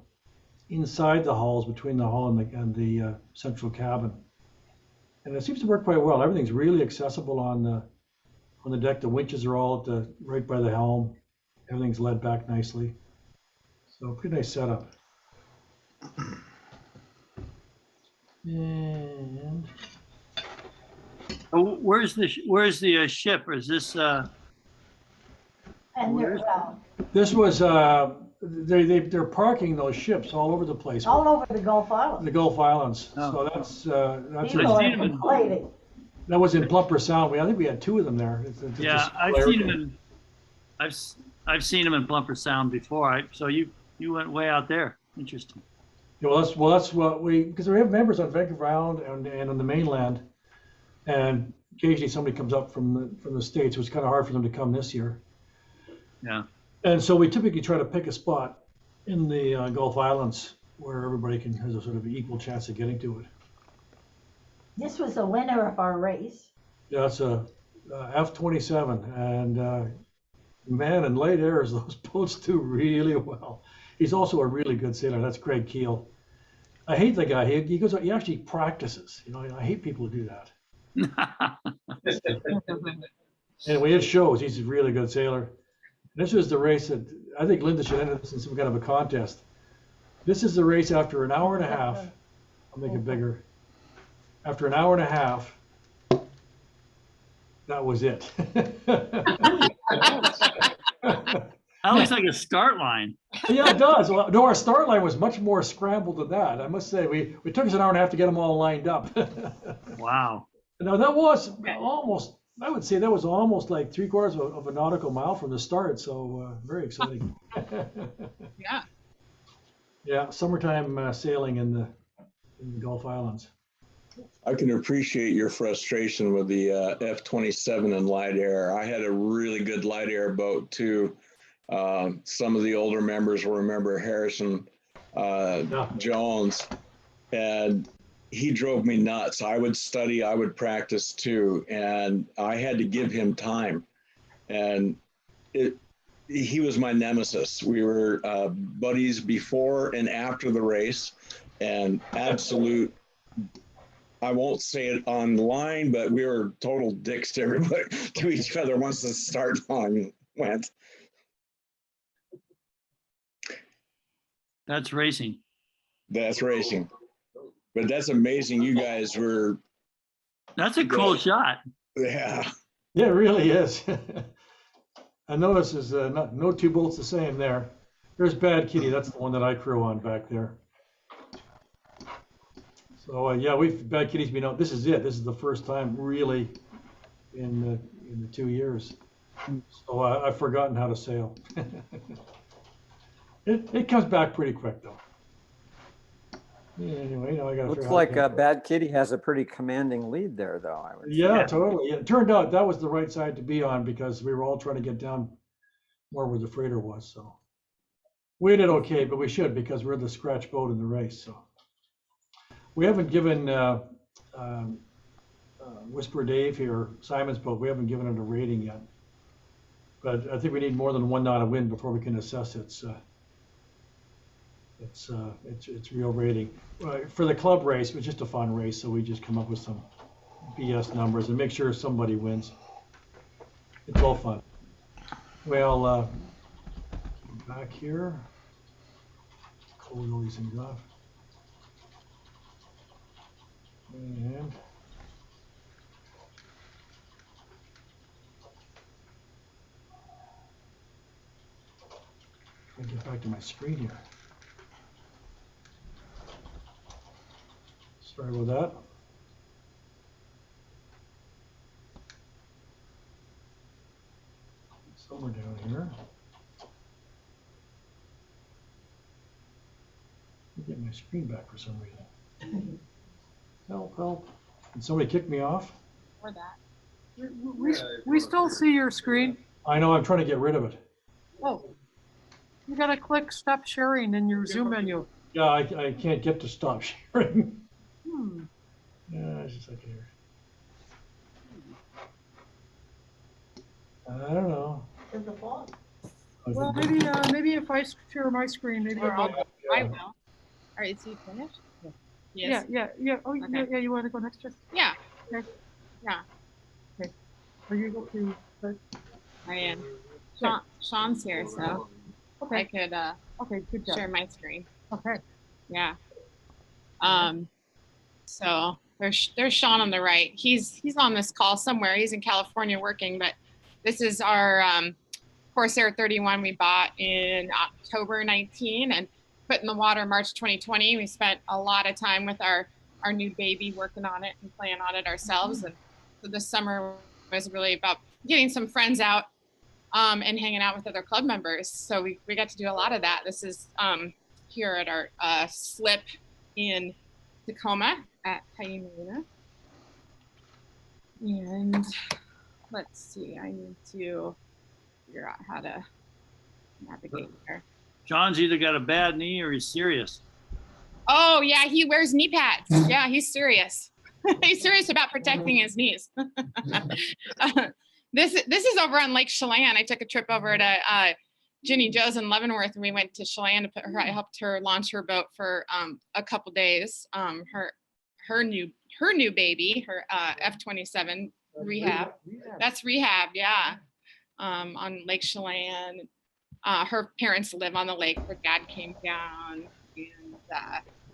inside the hulls, between the hull and the central cabin. And it seems to work quite well. Everything's really accessible on the deck. The winches are all at right by the helm. Everything's led back nicely. So pretty nice setup. And where's the ship? Or is this And they're this was they're parking those ships all over the place. all over the Gulf Islands. The Gulf Islands. Oh. So that's People are complaining. that was in Plumper Sound. I think we had two of them there. Yeah, I've seen them in Plumper Sound before. So you went way out there. Interesting. Yeah, well, that's what because we have members on Vancouver Island and on the mainland, and occasionally somebody comes up from the States. It was kind of hard for them to come this year. Yeah. And so we typically try to pick a spot in the Gulf Islands where everybody has a sort of equal chance of getting to it. This was the winner of our race. Yeah, it's a F27, and man, in late airs, those boats do really well. He's also a really good sailor. That's Greg Keel. I hate the guy. He goes. He actually practices. I hate people who do that. Anyway, it shows. He's a really good sailor. This was the race that I think Linda should enter this in some kind of a contest. This is the race after an hour and a half. I'll make it bigger. After an hour and a half, that was it. That looks like a start line. Yeah, it does. Well, no, our start line was much more scrambled than that. I must say, we took us an hour and a half to get them all lined up. Wow. Now that was almost I would say that was almost like 3/4 of a nautical mile from the start, so very exciting. Yeah. Yeah, summertime sailing in the Gulf Islands. I can appreciate your frustration with the F-27 and light air. I had a really good light air boat too. Some of the older members will remember Harrison Jones, and he drove me nuts. I would study, I would practice too, and I had to give him time. And he was my nemesis. We were buddies before and after the race, and absolute, I won't say it online, but we were total dicks to everybody, to each other once the start line went. That's racing. That's racing. But that's amazing. You guys were. That's a cool shot. Yeah. Yeah, it really is. I notice is no two boats the same there. There's Bad Kitty. That's the one that I crew on back there. So yeah, Bad Kitty's been out. This is it. This is the first time really in the 2 years. So I've forgotten how to sail. It comes back pretty quick though. Yeah, anyway, now I got. Looks like Bad Kitty has a pretty commanding lead there, though. I would say. Yeah, totally. It turned out that was the right side to be on because we were all trying to get down more where the freighter was. So we did okay, but we should because we're the scratch boat in the race. So we haven't given Whisper Dave here, Simon's boat. We haven't given it a rating yet, but I think we need more than 1 knot of wind before we can assess its real rating. For the club race, it was just a fun race, so we just come up with some BS numbers and make sure somebody wins. It's all fun. Well, back here, close all these things off. And let me get back to my screen here. Sorry about that. Somewhere down here. Get my screen back for some reason. Help, help. Did somebody kick me off? Or that. We still see your screen. I know, I'm trying to get rid of it. Oh, you gotta click stop sharing in your Zoom menu. Yeah, I can't get to stop sharing. Yeah, it's just like here. I don't know. Well, maybe if I share my screen, maybe. Or I'll- I will. All right, is he finished? Yes. Yeah. Oh, Okay. yeah. You want to go next? Just Yeah. okay. Yeah. Okay. Are you going to? I am. Sean's here, so I could okay, good job. share my screen. Okay. Yeah. So there's Sean on the right. He's on this call somewhere. He's in California working, but this is our Corsair 31 we bought in October 19 and put in the water March 2020. We spent a lot of time with our new baby working on it and playing on it ourselves. And so this summer was really about getting some friends out and hanging out with other club members. So we got to do a lot of that. This is here at our slip in Tacoma at Hyena Marina. And let's see, I need to figure out how to navigate here. John's either got a bad knee or he's serious. Oh yeah, he wears knee pads. Yeah, he's serious. He's serious about protecting his knees. This is over on Lake Chelan. I took a trip over to Ginnie Jo's in Leavenworth, and we went to Chelan to put her. I helped her launch her boat for a couple days. Her new baby, her F-27 rehab. That's rehab, yeah. On Lake Chelan. Her parents live on the lake. Her dad came down, and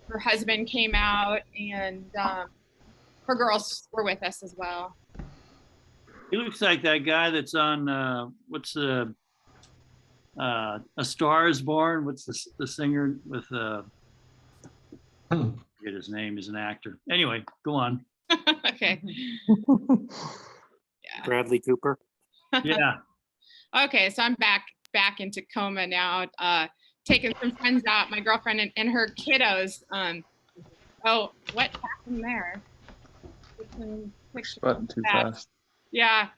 her husband came out, and her girls were with us as well. He looks like that guy that's on what's the A Star Is Born. What's the singer with I forget his name. He's an actor. Anyway, go on. Okay. Bradley Cooper. Yeah. Okay, so I'm back in Tacoma now, taking some friends out, my girlfriend and her kiddos. Oh, what happened there? Button too fast. Yeah.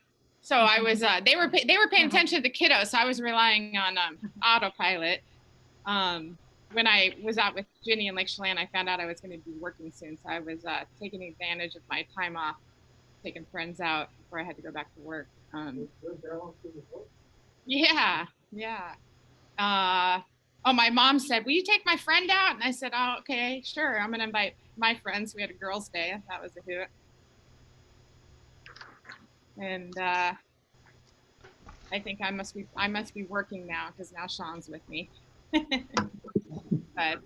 So I was, they were paying attention to the kiddos, so I was relying on autopilot. When I was out with Ginny in Lake Chelan, I found out I was going to be working soon, so I was taking advantage of my time off, taking friends out before I had to go back to work. Yeah. Oh, my mom said, "Will you take my friend out?" And I said, "Oh, okay, sure. I'm going to invite my friends." We had a girls' day. That was a hoot. And I think I must be working now because now Shaun's with me. But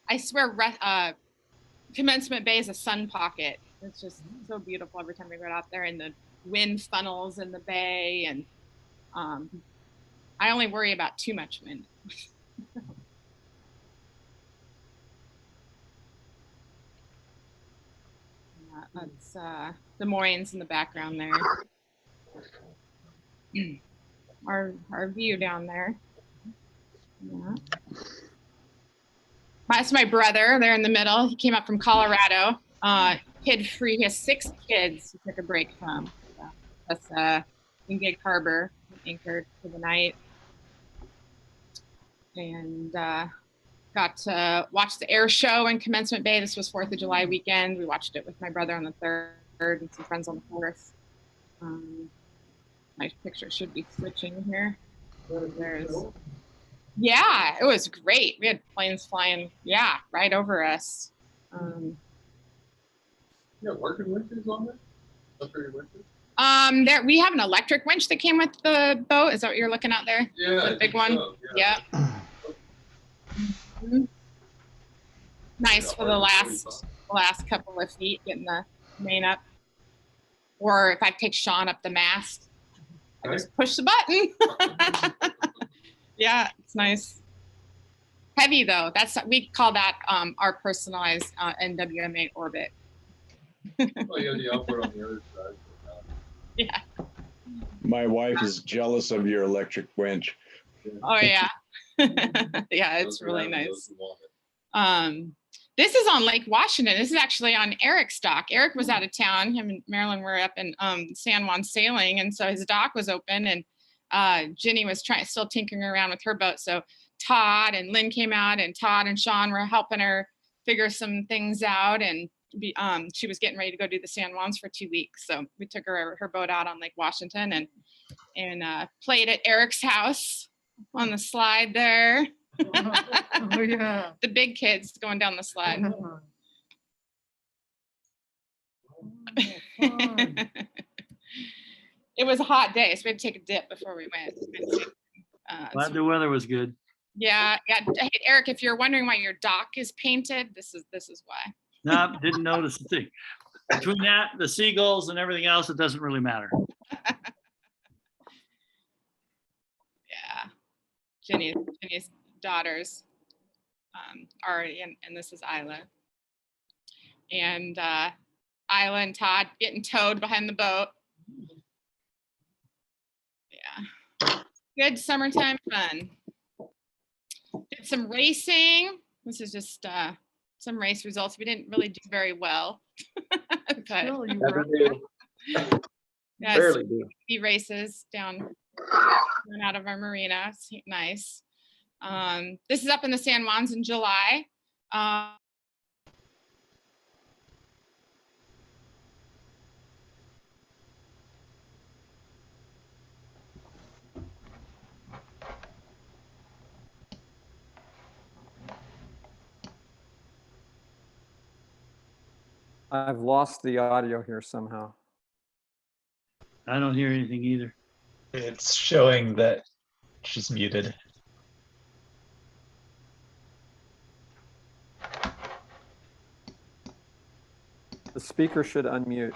I swear, Commencement Bay is a sun pocket. It's just so beautiful every time we go out there, and the wind funnels in the bay, and I only worry about too much wind. That's Des Moines in the background there. Our view down there. Yeah. That's my brother there in the middle. He came up from Colorado. Kid free. He has 6 kids. He took a break from. That's in Gig Harbor, anchored for the night, and got to watch the air show in Commencement Bay. This was 4th of July weekend. We watched it with my brother on the 3rd and some friends on the 4th. My picture should be switching here. Yeah, it was great. We had planes flying, right over us. Working winches on there? There we have an electric winch that came with the boat. Is that what you're looking at there? Yeah, The big one. so, yeah. Mhm. Nice for the last couple of feet, getting the main up. Or if I take Shaun up the mast, I just push the button. Yeah, it's nice. Heavy though. We call that our personalized NWMA orbit. Well, you have the outboard on the other side. Yeah. My wife is jealous of your electric winch. Oh yeah. Yeah, it's really nice. This is on Lake Washington. This is actually on Eric's dock. Eric was out of town. Him and Marilyn were up in San Juan sailing, and so his dock was open, and Ginny was still tinkering around with her boat. So Todd and Lynn came out, and Todd and Shaun were helping her figure some things out, and she was getting ready to go do the San Juans for 2 weeks. So we took her boat out on Lake Washington and played at Eric's house on the slide there. Oh, yeah. The big kids going down the slide. It was a hot day, so we had to take a dip before we went. Glad the weather was good. Yeah. Hey, Eric, if you're wondering why your dock is painted, this is why. No, didn't notice a thing. Between that, the seagulls, and everything else, it doesn't really matter. Yeah. Ginny's daughters are in, and this is Isla. And Isla and Todd getting towed behind the boat. Yeah. Good summertime fun. Did some racing. This is just some race results. We didn't really do very well. But You were up yes, Barely do. races down out of our marina. It's nice. This is up in the San Juans in July. I've lost the audio here somehow. I don't hear anything either. It's showing that she's muted. The speaker should unmute.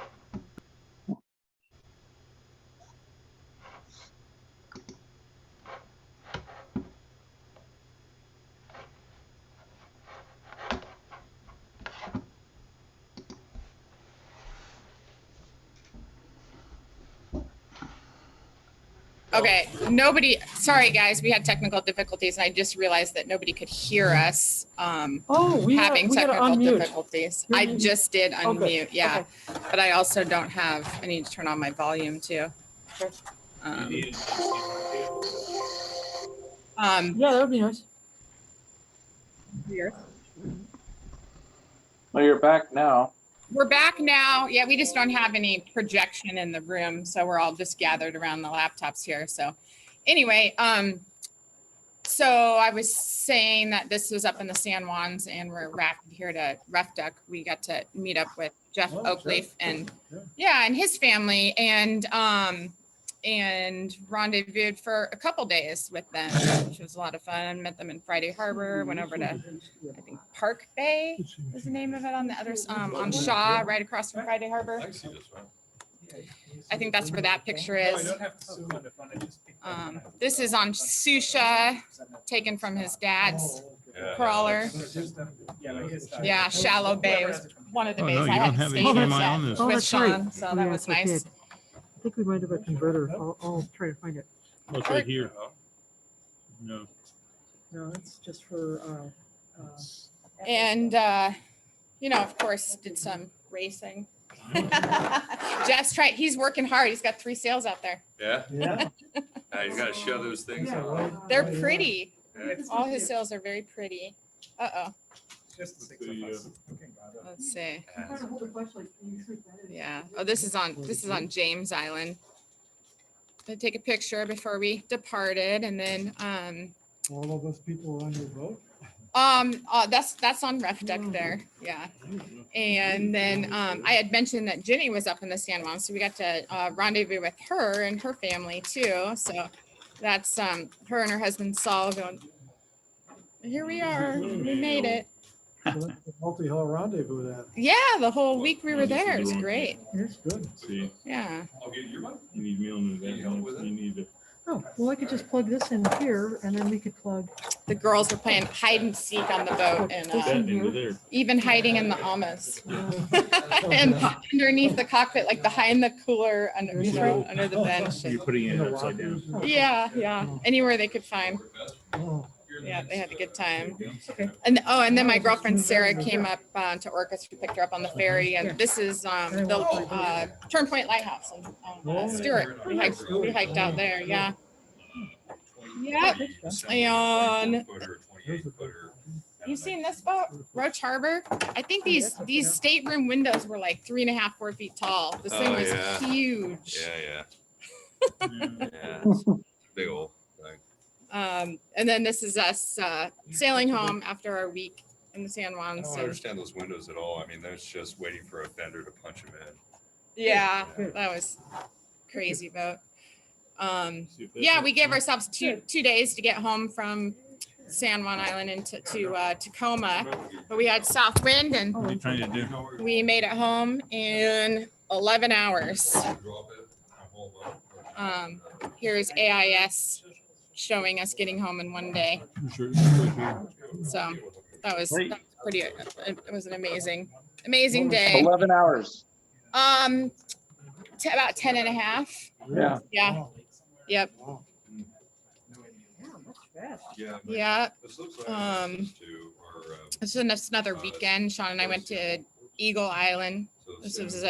Okay, nobody, sorry guys, we had technical difficulties and I just realized that nobody could hear us. Oh, we Having gotta technical unmute. difficulties. You're I muted. just did Oh, good. unmute, yeah. Okay. But I also don't have, I need to turn on my volume too. Yeah, that would be nice. Weird. Well, you're back now. We're back now. Yeah, we just don't have any projection in the room, so we're all just gathered around the laptops here. So anyway, so I was saying that this was up in the San Juans and we're wrapped here to Rough Duck. We got to meet up with Jeff Oakleaf and and his family and rendezvoused for a couple days with them, which was a lot of fun. Met them in Friday Harbor, went over to, I think, Park Bay is the name of it on the other, on Shaw, right across from Friday Harbor. I think that's where that picture is. This is on Susha, taken from his dad's crawler. Yeah, Shallow Bay was one of the bays I had stayed with Shaun, so that was nice. I think we might have a converter. I'll try to find it. Oh, it's right here. No. No, it's just for, And, you know, of course, did some racing. Jeff's tried, he's working hard. He's got 3 sails out there. Yeah? Yeah. You gotta show those things. They're pretty. All his sails are very pretty. Uh-oh. Let's see. Yeah. Oh, this is on James Island. I take a picture before we departed, and then All of us people were on your boat? that's on Rough Duck there. Yeah. And then I had mentioned that Ginny was up in the San Juan, so we got to rendezvous with her and her family too. So that's her and her husband Saul going, here we are, we made it. Multi-hull rendezvous then. Yeah, the whole week we were there. It was great. That's good. See, Yeah. you need me on that. You need to. oh, well, I could just plug this in here and then we could plug. The girls were playing hide and seek on the boat and Into there. even hiding in the amas and underneath the cockpit, like behind the cooler under, you know, under the bench. You're putting it upside down. Yeah, anywhere they could find. Oh, Yeah, they had a good time. And and then my girlfriend Sarah came up to Orcas. We picked her up on the ferry, and this is the Turn Point Lighthouse in Stewart. We hiked out there. Yeah. Yep. And you seen this boat, Roach Harbor? I think these stateroom windows were like 3.5, 4 feet tall. This thing was huge. Yeah. Big old thing. And then this is us sailing home after our week in the San I Juans. don't understand those windows at all. I mean, there's just waiting for a fender to punch them in. Yeah, that was crazy boat. Yeah, we gave ourselves two days to get home from San Juan Island into Tacoma, but we had south wind and What are you trying to do? we made it home in 11 hours. Here's AIS showing us getting home in 1 day. So that was pretty, it was an amazing day. 11 hours. About 10 and a half. Yeah. Yeah. Yep. Yeah. This is another weekend. Shaun and I went to Eagle Island. This was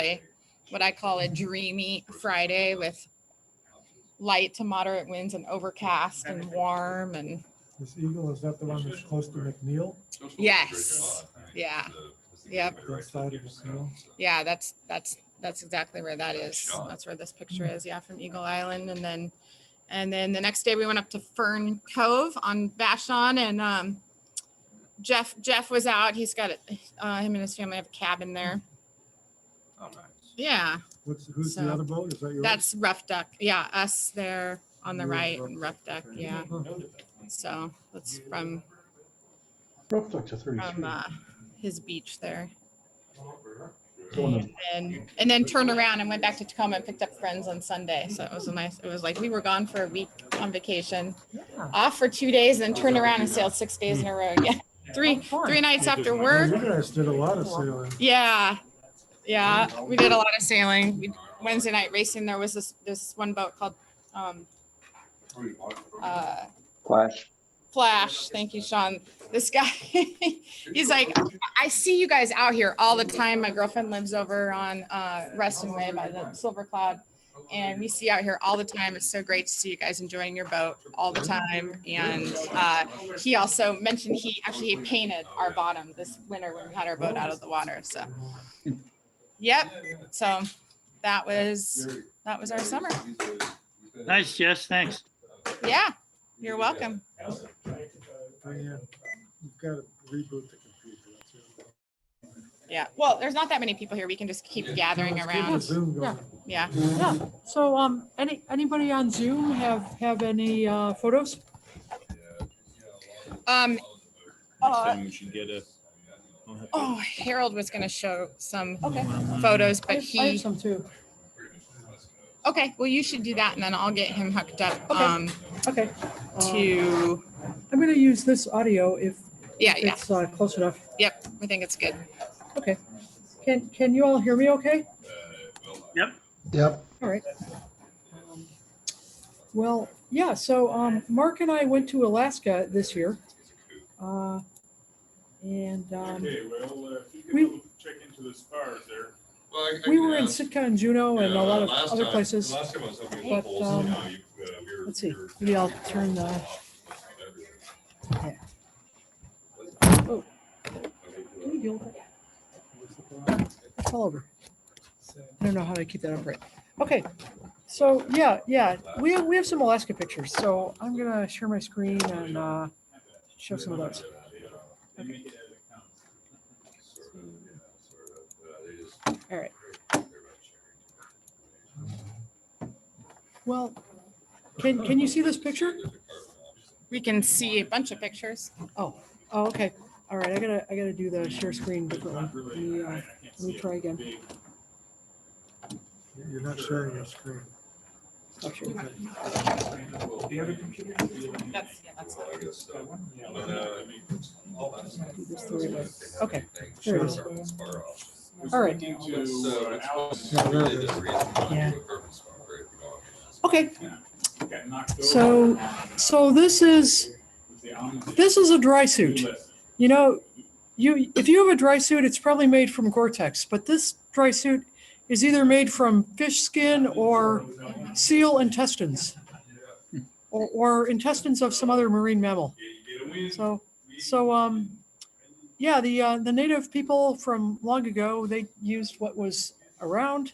what I call a dreamy Friday with light to moderate winds and overcast and warm and. This Eagle, is that the one that's close to McNeil? Yes. Yeah. Yep. That side of McNeil? Yeah, that's exactly where that is. That's where this picture is. Yeah, from Eagle Island. And then the next day we went up to Fern Cove on Vashon, and Jeff was out. He's got him and his family have a cabin there. Oh, nice. Yeah. Who's the other boat? Is that yours? That's Rough Duck. Yeah, us there on the right and Rough Duck. Yeah. So that's from Rough Duck's a 33. his beach there. And then turned around and went back to Tacoma and picked up friends on Sunday. So it was like we were gone for a week on vacation, off for 2 days, and then turned around and sailed 6 days in a row. Yeah, three nights after work. You guys did a lot of sailing. Yeah, we did a lot of sailing. Wednesday night racing, there was this one boat called Flash. Flash. Thank you, Sean. This guy, he's like, I see you guys out here all the time. My girlfriend lives over on Reston Way by the Silver Cloud. And we see out here all the time. It's so great to see you guys enjoying your boat all the time. And he also mentioned he painted our bottom this winter when we had our boat out of the water. So, yep. So that was our summer. Nice, Jess. Thanks. Yeah, you're welcome. Oh, yeah. You've got to reboot the computer. That's it. Yeah. Well, there's not that many people here. We can just keep gathering Let's keep the around. Zoom going. Yeah. Yeah. So anybody on Zoom have any photos? We should get a. Oh, Harold was going to show some photos, but I have some too. Okay, well, you should do that, and then I'll get him hooked up. Okay. To. I'm going to use this audio if Yeah. it's close enough. Yep, I think it's good. Okay. Can you all hear me okay? Yep. Yep. All right. Well, yeah, so Mark and I went to Alaska this year. And Okay, well, if you we- can check into the spars there. we were in Sitka and Juneau and a lot of other places. Last time I was up in But Multihulls, let's see, maybe I'll turn the. Yeah. Oh. Can you deal with that? It's all over. I don't know how to keep that upright. Okay, so yeah, we have some Alaska pictures. So I'm gonna share my screen and show some of those. Okay. All right. Well, can you see this picture? We can see a bunch of pictures. Oh, okay. All right, I gotta do the share screen differently. Let me try again. You're not sharing your screen. Oh, sure. Do you have a computer? That's Do this the right way. Okay, there it is. All right. Yeah. Okay. So this is a dry suit. You know, if you have a dry suit, it's probably made from Gore-Tex, but this dry suit is either made from fish skin or seal intestines, or intestines of some other marine mammal. So yeah, the native people from long ago, they used what was around,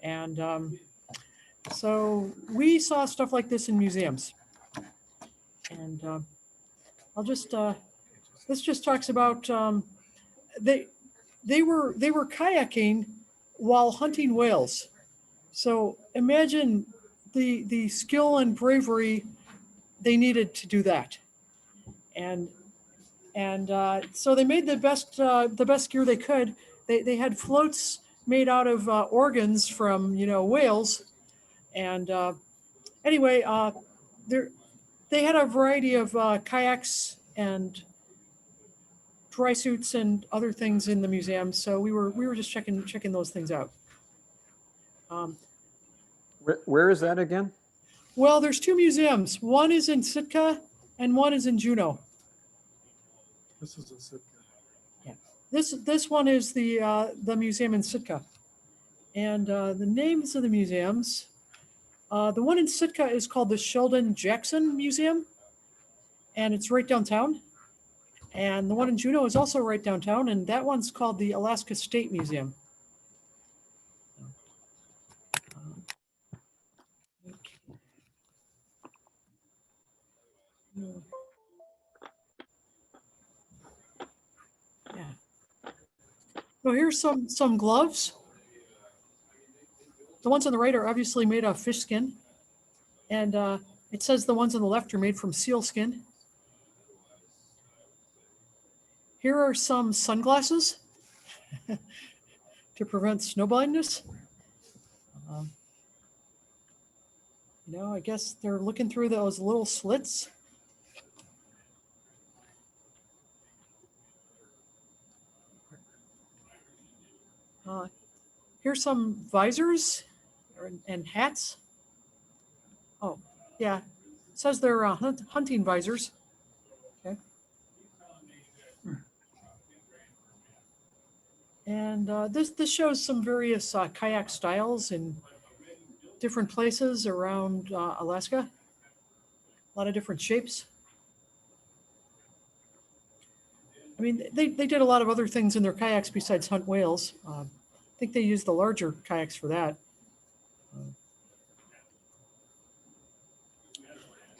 and so we saw stuff like this in museums. And I'll just this just talks about they were kayaking while hunting whales. So imagine the skill and bravery they needed to do that. And so they made the best gear they could. They had floats made out of organs from whales, and anyway, they had a variety of kayaks and dry suits and other things in the museum. So we were just checking those things out. Where is that again? Well, there's two museums. One is in Sitka and one is in Juneau. This is a Sitka. Yeah. This one is the museum in Sitka. And the names of the museums, the one in Sitka is called the Sheldon Jackson Museum, and it's right downtown. And the one in Juneau is also right downtown, and that one's called the Alaska State Museum. Yeah. So here's some gloves. The ones on the right are obviously made of fish skin, and it says the ones on the left are made from seal skin. Here are some sunglasses to prevent snow blindness. I guess they're looking through those little slits. Here's some visors and hats. Oh, yeah. says they're hunting visors. Okay. And this shows some various kayak styles in different places around Alaska. A lot of different shapes. I mean, they did a lot of other things in their kayaks besides hunt whales. I think they used the larger kayaks for that.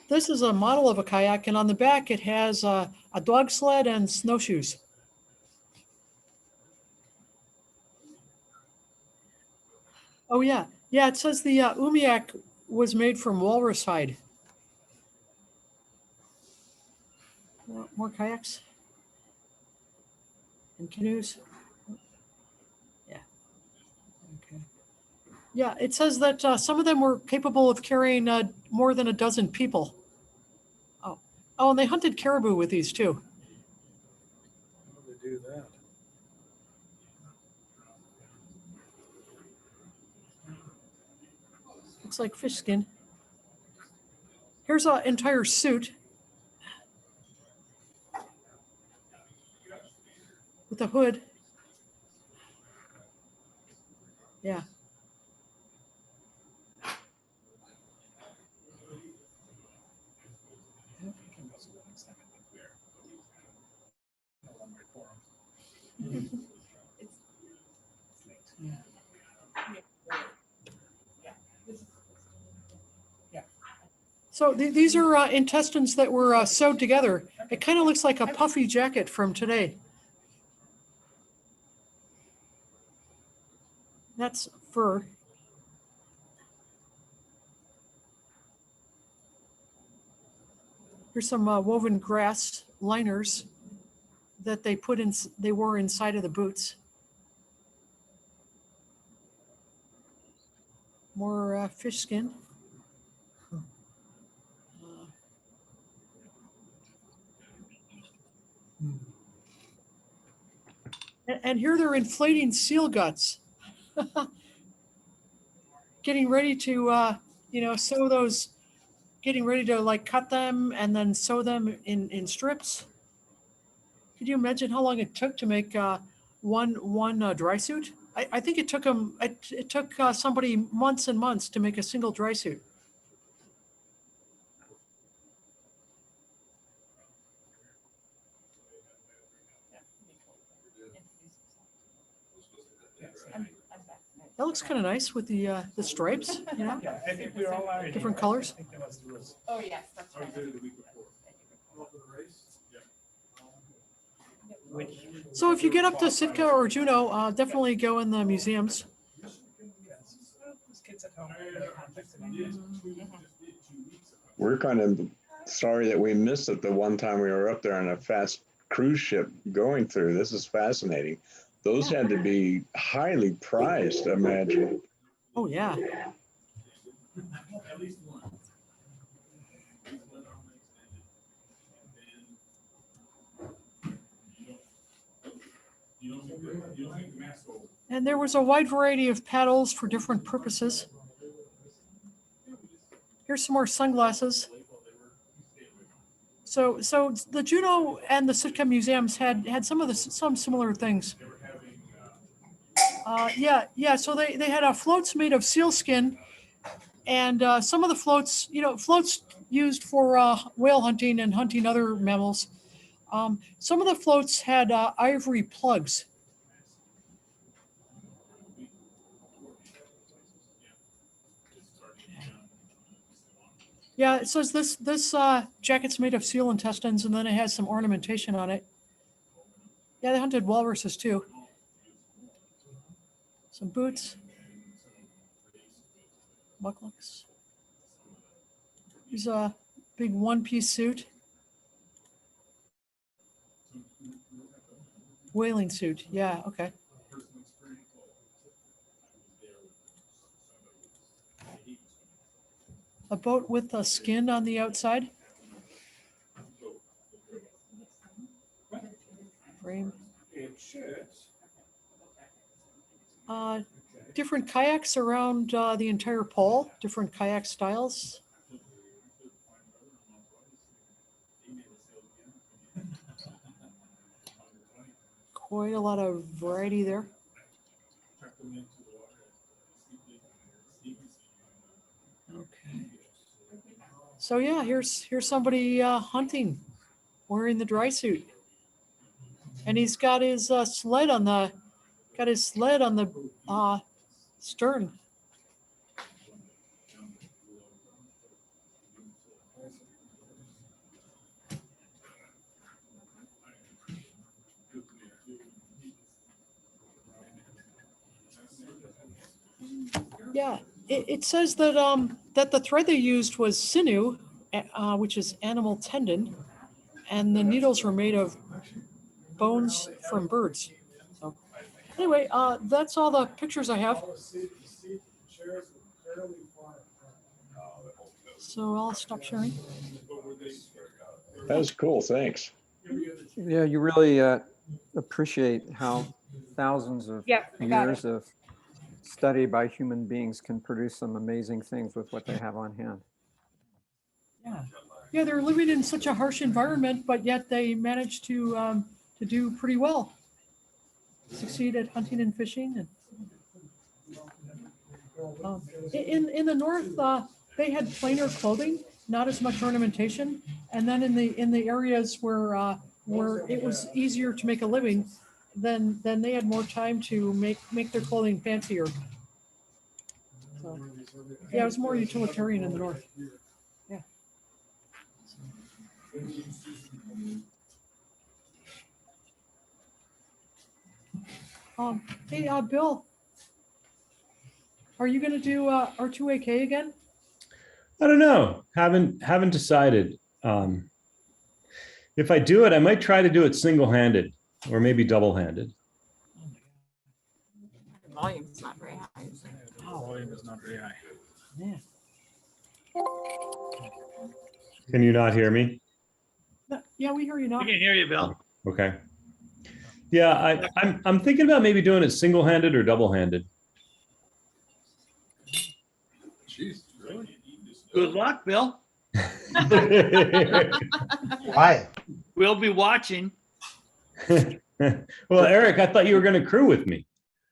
This is a model of a kayak, and on the back it has a dog sled and snowshoes. Oh yeah, yeah. It says the umiak was made from walrus hide. More kayaks and canoes. Yeah. Okay. Yeah, it says that some of them were capable of carrying more than a dozen people. Oh, and they hunted caribou with these too. How do they do that? Looks like fish skin. Here's an entire suit with a hood. Yeah. So these are intestines that were sewed together. It kind of looks like a puffy jacket from today. That's fur. Here's some woven grass liners that they wore inside of the boots. More fish skin. And here they're inflating seal guts. Getting ready to, sew those, getting ready to like cut them and then sew them in strips. Could you imagine how long it took to make one dry suit? I think it took them, it took somebody months and months to make a single dry suit. That looks kind of nice with the stripes, you know? Yeah, I think we're all out. Different colors. Oh, yes, that's right. So if you get up to Sitka or Juneau, definitely go in the museums. We're kind of sorry that we missed it the one time we were up there on a fast cruise ship going through. This is fascinating. Those had to be highly prized, I imagine. Oh, yeah. And there was a wide variety of paddles for different purposes. Here's some more sunglasses. So the Juneau and the Sitka museums had some similar things. Yeah. So they had floats made of seal skin, and some of the floats, floats used for whale hunting and hunting other mammals. Some of the floats had ivory plugs. Yeah, it says this jacket's made of seal intestines, and then it has some ornamentation on it. Yeah, they hunted walruses too. Some boots. Mucklucks. Here's a big one-piece suit. Whaling suit. Yeah, okay. A boat with a skin on the outside. Frame. Different kayaks around the entire pole, different kayak styles. quite a lot of variety there. Okay. So yeah, here's somebody hunting, wearing the dry suit, and he's got his sled on the stern. Yeah, it says that that the thread they used was sinew, which is animal tendon, and the needles were made of bones from birds. So anyway, that's all the pictures I have. So I'll stop sharing. That was cool. Thanks. Yeah, you really appreciate how thousands of years of study by human beings can produce some amazing things with what they have on hand. Yeah, yeah, they're living in such a harsh environment, but yet they manage to do pretty well. Succeed at hunting and fishing, and in the north, they had plainer clothing, not as much ornamentation, and then in the areas where it was easier to make a living, then they had more time to make their clothing fancier. So, yeah, it was more utilitarian in the north. Yeah. Hey, Bill, are you going to do R2AK again? I don't know. Haven't decided. If I do it, I might try to do it single-handed or maybe double-handed. Volume's not very high. Volume is not very high. Yeah. Can you not hear me? Yeah, we hear you now. I can hear you, Bill. Okay. Yeah, I'm thinking about maybe doing it single-handed or double-handed. Jeez, really? Good luck, Bill. Why? We'll be watching. Well, Eric, I thought you were going to crew with me.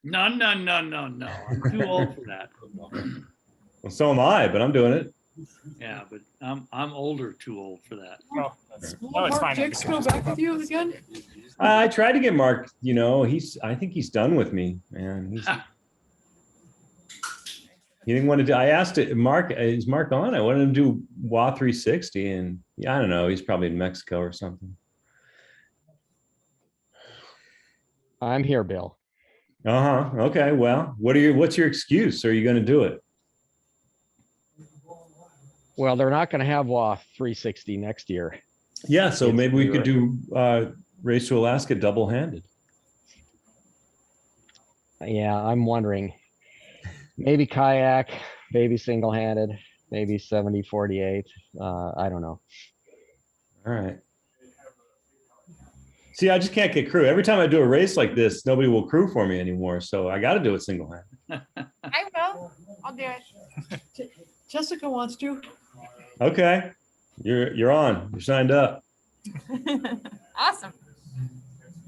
No. I'm too old for that. Well, so am I, but I'm doing it. Yeah, but I'm older, too old for that. No, Will Mark Dix go back with you again? I tried to get Mark, I think he's done with me, man. He didn't want to do, I asked it, Mark, is Mark on? I wanted him to do WA 360 and I don't know, he's probably in Mexico or something. I'm here, Bill. Uh-huh. Okay. Well, what's your excuse? Are you going to do it? Well, they're not going to have WA 360 next year. Yeah. So maybe we could do Race to Alaska double-handed. Yeah, I'm wondering. Maybe kayak, maybe single-handed, maybe 70-48. I don't know. All right. See, I just can't get crew. Every time I do a race like this, nobody will crew for me anymore. So I got to do it single-handed. I will. I'll do it. Jessica wants to. Okay. You're on. You're signed up. Awesome.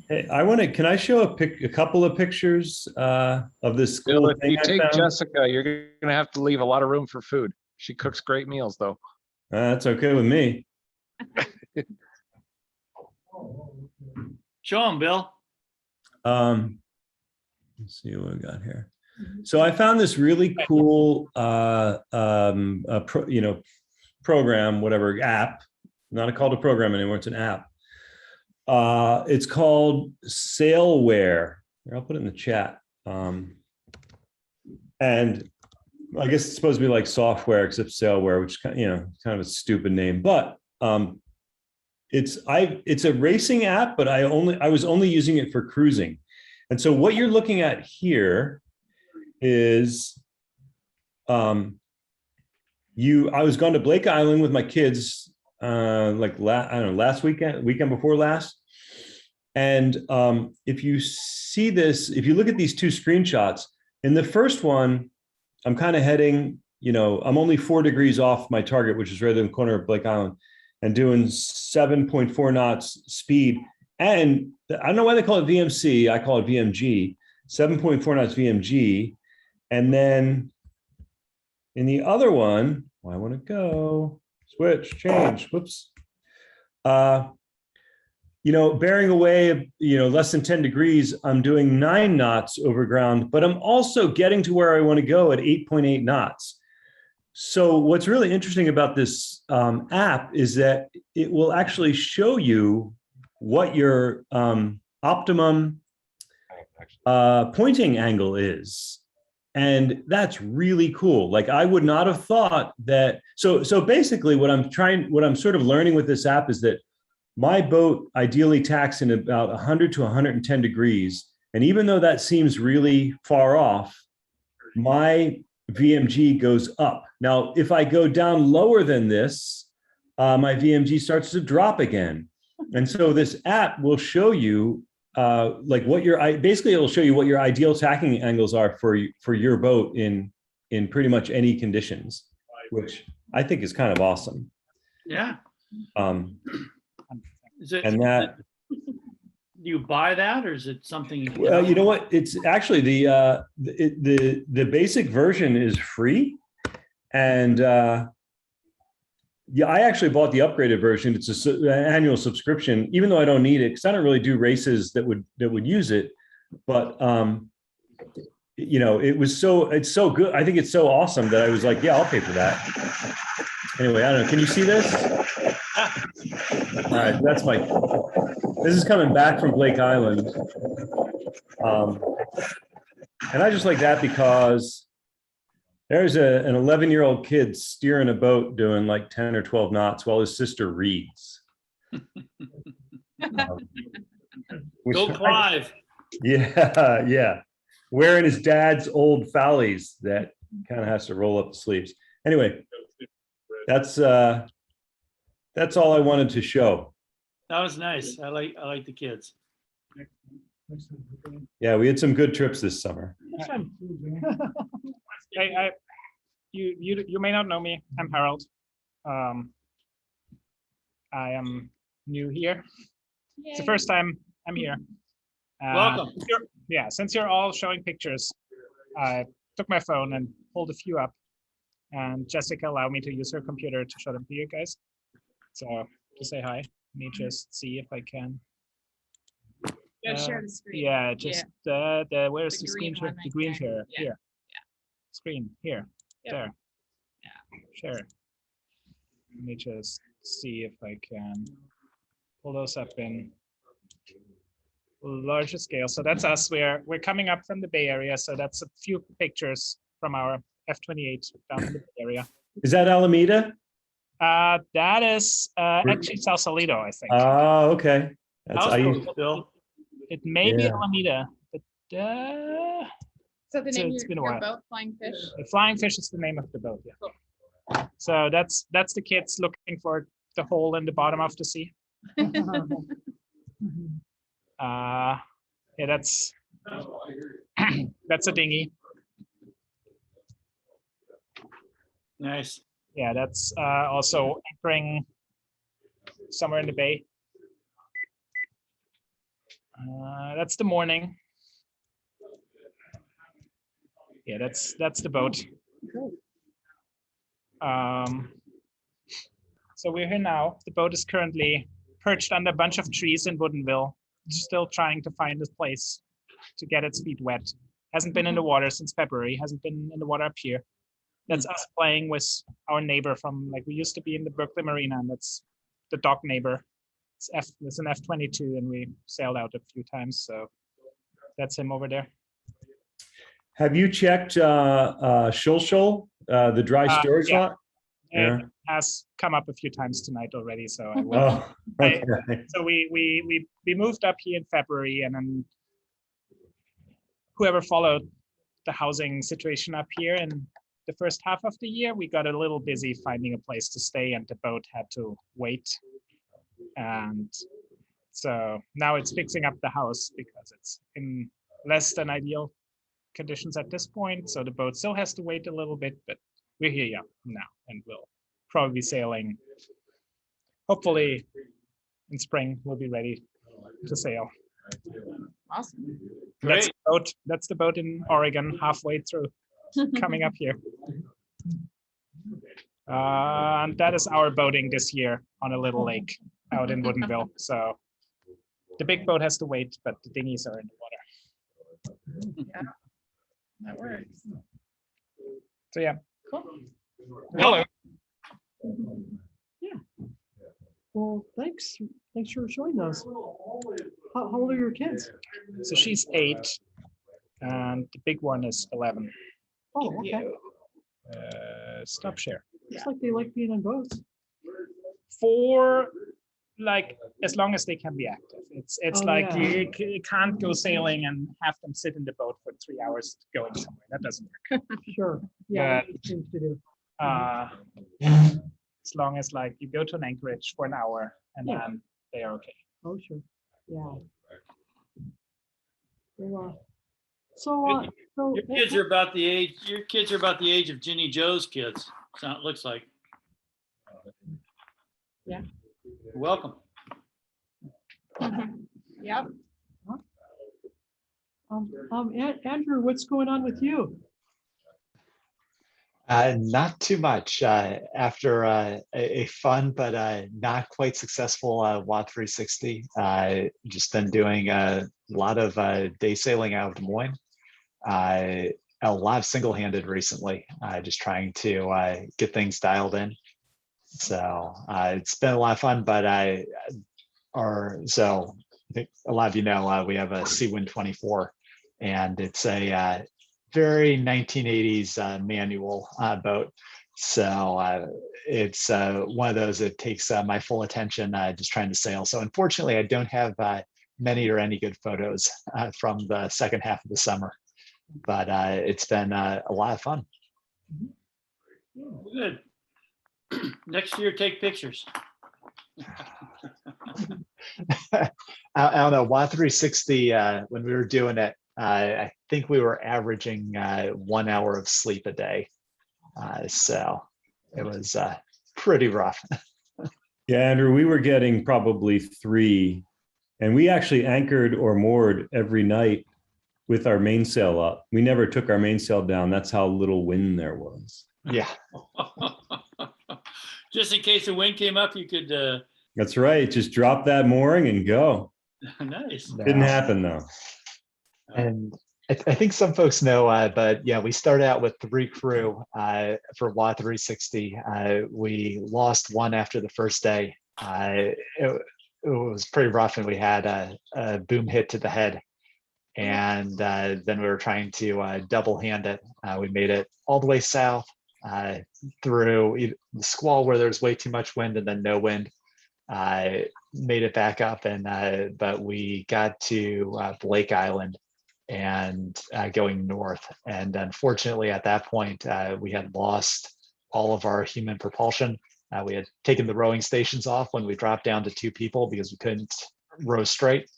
Hey, can I show a couple of pictures of this Bill, cool if thing you I take found? Jessica, you're going to have to leave a lot of room for food. She cooks great meals, though. That's okay with me. Show him, Bill. Let's see what we got here. So I found this really cool, program, whatever, app. Not called a program anymore. It's an app. It's called Sailware. Here, I'll put it in the chat. And I guess it's supposed to be like software, except Sailware, which kind of a stupid name. But it's a racing app, but I was only using it for cruising. And so what you're looking at here is I was going to Blake Island with my kids last weekend before last. And if you see this, if you look at these two screenshots, in the first one, I'm kind of heading, I'm only 4 degrees off my target, which is right in the corner of Blake Island, and doing 7.4 knots speed. And I don't know why they call it VMC. I call it VMG, 7.4 knots VMG. And then in the other one, I want to go, switch, change, whoops. Bearing away, less than 10 degrees, I'm doing 9 knots over ground, but I'm also getting to where I want to go at 8.8 knots. So what's really interesting about this app is that it will actually show you what your optimum pointing angle is. And that's really cool. Like I would not have thought that. So basically what I'm sort of learning with this app is that my boat ideally tacks in about 100 to 110 degrees. And even though that seems really far off, my VMG goes up. Now, if I go down lower than this, my VMG starts to drop again. And so this app will show you basically it'll show you what your ideal tacking angles are for your boat in pretty much any conditions, which I think is kind of awesome. Yeah. Do you buy that, or is it something? Well, you know what? It's actually the basic version is free, and I actually bought the upgraded version. It's an annual subscription, even though I don't need it because I don't really do races that would use it. But it's so good. I think it's so awesome that I was like, yeah, I'll pay for that. Anyway, I don't know. Can you see this? All right, this is coming back from Blake Island. And I just like that because there's an 11-year-old kid steering a boat doing like 10 or 12 knots while his sister reads. Go Clive. Yeah. Wearing his dad's old Fallies that kind of has to roll up the sleeves. Anyway, that's all I wanted to show. That was nice. I like the kids. Yeah, we had some good trips this summer. You may not know me. I'm Harold. I am new here. It's the first time I'm here. Welcome. Since you're all showing pictures, I took my phone and pulled a few up, and Jessica allowed me to use her computer to show them to you guys. So to say hi, let me just see if I can. Share the screen. Yeah, just where's the screen share? The green share here. Screen here. Yep. There. Share. Let me just see if I can pull those up in larger scale. So that's us. We're coming up from the Bay Area. So that's a few pictures from our F28 down in the Bay Area. Is that Alameda? That is actually Sausalito, I think. Oh, okay. It may be Alameda, but so the name it's of been a your while. boat, Flying Fish? The Flying Fish is the name of the boat, yeah. Cool. So that's the kids looking for the hole in the bottom of the sea. That's that's a dinghy. Nice. Yeah, that's also anchoring somewhere in the bay. That's the morning. Yeah, that's the boat. So we're here now. The boat is currently perched under a bunch of trees in Woodinville, still trying to find a place to get its feet wet. Hasn't been in the water since February, hasn't been in the water up here. That's us playing with our neighbor from, we used to be in the Berkeley Marina, and that's the dock neighbor. It's an F22, and we sailed out a few times, so that's him over there. Have you checked Shoal, the dry storage lot? It has come up a few times tonight already, so I will. Okay. So we moved up here in February, and then whoever followed the housing situation up here in the first half of the year, we got a little busy finding a place to stay, and the boat had to wait. And so now it's fixing up the house because it's in less than ideal conditions at this point. So the boat still has to wait a little bit, but we're here now, and we'll probably be sailing. Hopefully in spring, we'll be ready to sail. Awesome. That's the boat in Oregon, halfway through, coming up here. And that is our boating this year on a little lake out in Woodinville. So the big boat has to wait, but the dinghies are in the water. Yeah, that works. So yeah. Cool. Hello. Yeah. Well, thanks. Thanks for showing us. How old are your kids? So she's 8, and the big one is 11. Oh, okay. Stop share. Looks like they like being on boats. For like as long as they can be active. It's Oh, like yeah. you can't go sailing and have them sit in the boat for 3 hours going somewhere. That doesn't work. Sure. Yeah, But, that's things to do. as long as like you go to an anchorage for an hour and Yeah. then they are okay. Oh, sure. Yeah. Well, so, so Your kids are about the age. Your kids are about the age of Ginnie Jo's kids. Looks like. Yeah. You're welcome. Yep. Andrew, what's going on with you? Not too much. After a fun but not quite successful WA 360, just been doing a lot of day sailing out of Des Moines. A lot of single-handed recently, just trying to get things dialed in. So it's been a lot of fun, but I think a lot of you know we have a Seawind 24, and it's a very 1980s manual boat. So it's one of those that takes my full attention just trying to sail. So unfortunately, I don't have many or any good photos from the second half of the summer, but it's been a lot of fun. Good. Next year, take pictures. I don't know, WA 360, when we were doing it, I think we were averaging 1 hour of sleep a day. So it was pretty rough. Yeah, Andrew, we were getting probably 3, and we actually anchored or moored every night with our mainsail up. We never took our mainsail down. That's how little wind there was. Yeah. Just in case the wind came up, you could. That's right. Just drop that mooring and go. Nice. Didn't happen though. And I think some folks know, but yeah, we started out with 3 crew for WA 360. We lost one after the first day. It was pretty rough, and we had a boom hit to the head. And then we were trying to double hand it. We made it all the way south through the squall where there's way too much wind and then no wind. Made it back up, and but we got to Blake Island and going north. And unfortunately, at that point, we had lost all of our human propulsion. We had taken the rowing stations off when we dropped down to 2 people because we couldn't row straight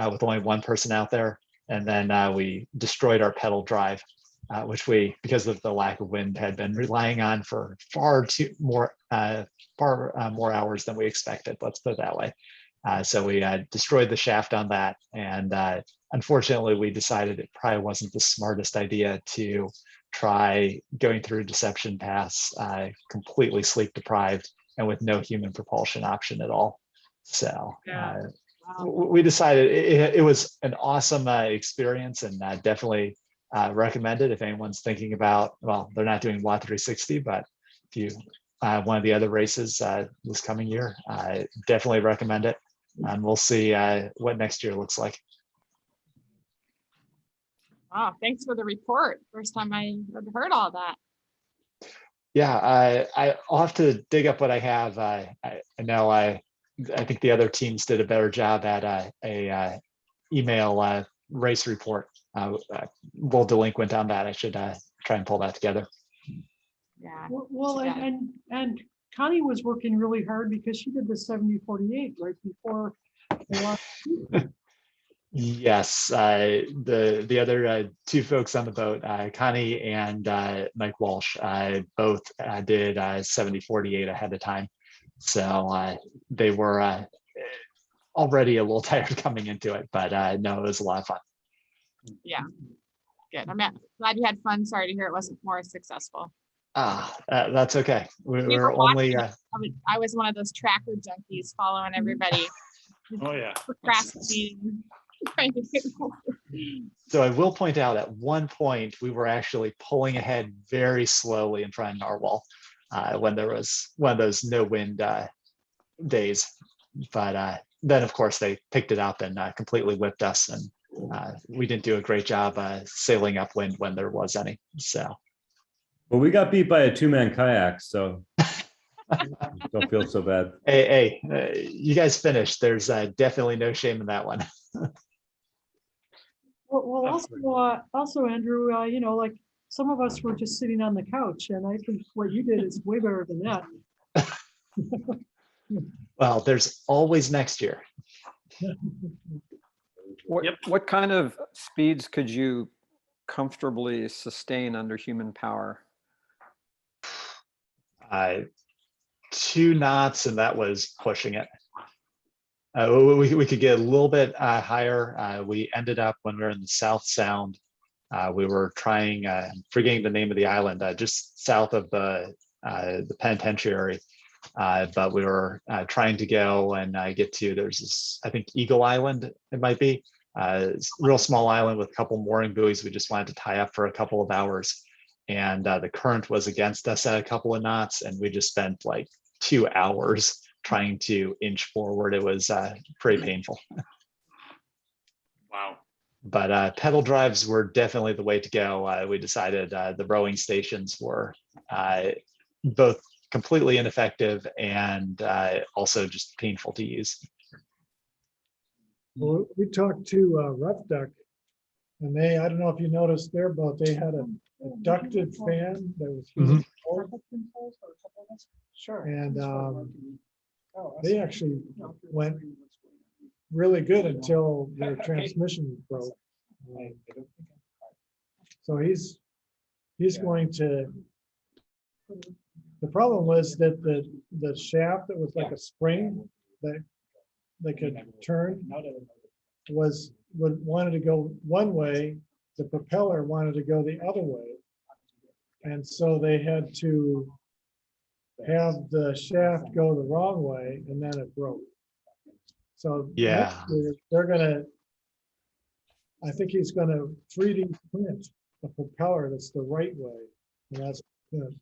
with only 1 person out there. And then we destroyed our pedal drive, which we, because of the lack of wind, had been relying on for far more hours than we expected. Let's put it that way. So we destroyed the shaft on that, and unfortunately, we decided it probably wasn't the smartest idea to try going through Deception Pass completely sleep deprived and with no human propulsion option at all. So we decided it was an awesome experience, and definitely recommend it if anyone's thinking about, well, they're not doing WA 360, but if you one of the other races this coming year, I definitely recommend it. And we'll see what next year looks like. Wow, thanks for the report. First time I had heard all that. Yeah, I'll have to dig up what I have. I know I think the other teams did a better job at a email race report. We'll delinquent on that. I should try and pull that together. Yeah. Well, and Connie was working really hard because she did the 70-48 right before the last. Yes, the other 2 folks on the boat, Connie and Mike Walsh, both did 70-48 ahead of time. So they were already a little tired coming into it, but no, it was a lot of fun. Yeah, good. I'm glad you had fun. Sorry to hear it wasn't more successful. That's okay. We We're were only. watching. I was one of those tracker junkies following everybody. Oh yeah. Procrastinating. Trying to get more. So I will point out at one point we were actually pulling ahead very slowly in front of Narwhal when there was one of those no wind days. But then of course they picked it up and completely whipped us, and we didn't do a great job sailing upwind when there was any. So. Well, we got beat by a 2-man kayak, so don't feel so bad. Hey, you guys finished. There's definitely no shame in that one. Well, also, Andrew, like some of us were just sitting on the couch, and I think what you did is way better than that. Well, there's always next year. What kind of speeds could you comfortably sustain under human power? 2 knots, and that was pushing it. We could get a little bit higher. We ended up when we were in the South Sound. We were trying, forgetting the name of the island, just south of the penitentiary. But we were trying to go and get to, there's this, I think Eagle Island, it might be. Real small island with a couple mooring buoys. We just wanted to tie up for a couple of hours. And the current was against us at a couple of knots, and we just spent like 2 hours trying to inch forward. It was pretty painful. Wow. But pedal drives were definitely the way to go. We decided the rowing stations were both completely ineffective and also just painful to use. Well, we talked to Rough Duck, and they, I don't know if you noticed their boat, they had a ducted fan that was heated forward. Sure. And they actually went really good until their transmission broke. So he's going to, the problem was that the shaft that was like a spring that they could turn wanted to go one way, the propeller wanted to go the other way. And so they had to have the shaft go the wrong way, and then it broke. So yeah, next year they're gonna, I think he's gonna 3D print a propeller that's the right way, and that's plan.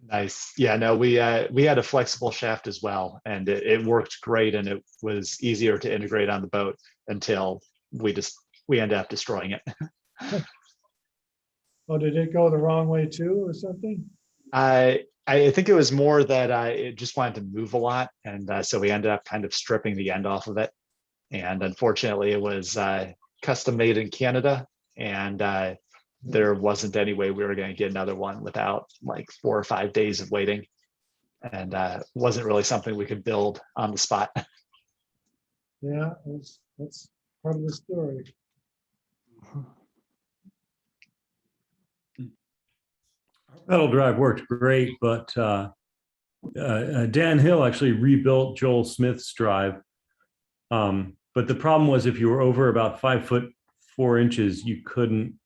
Nice. Yeah, no, we had a flexible shaft as well, and it worked great, and it was easier to integrate on the boat until we ended up destroying it. Oh, did it go the wrong way too, or something? I think it was more that it just wanted to move a lot, and so we ended up kind of stripping the end off of it. And unfortunately, it was custom made in Canada, and there wasn't any way we were going to get another one without like 4 or 5 days of waiting, and wasn't really something we could build on the spot. Yeah, that's part of the story. Pedal drive worked great, but Dan Hill actually rebuilt Joel Smith's drive. But the problem was if you were over about 5'4" you couldn't,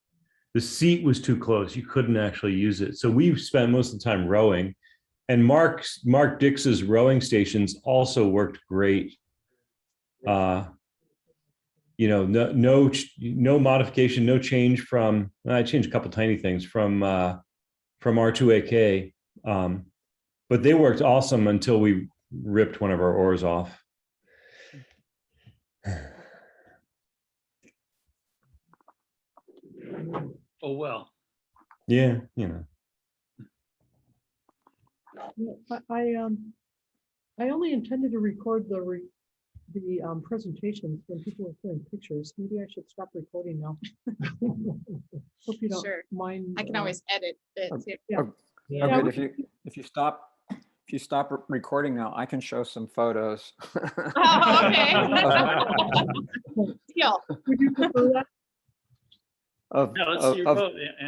the seat was too close. You couldn't actually use it. So we spent most of the time rowing, and Mark Dix's rowing stations also worked great. You know, no modification, no change from, I changed a couple tiny things from R2AK, but they worked awesome until we ripped one of our oars off. Oh, well. Yeah, you know. I only intended to record the presentations when people are putting pictures. Maybe I should stop recording now. Hope you don't mind. I can always edit it. If you stop recording now, I can show some photos. Oh, okay. Deal. Would you prefer that? No, let's see your vote.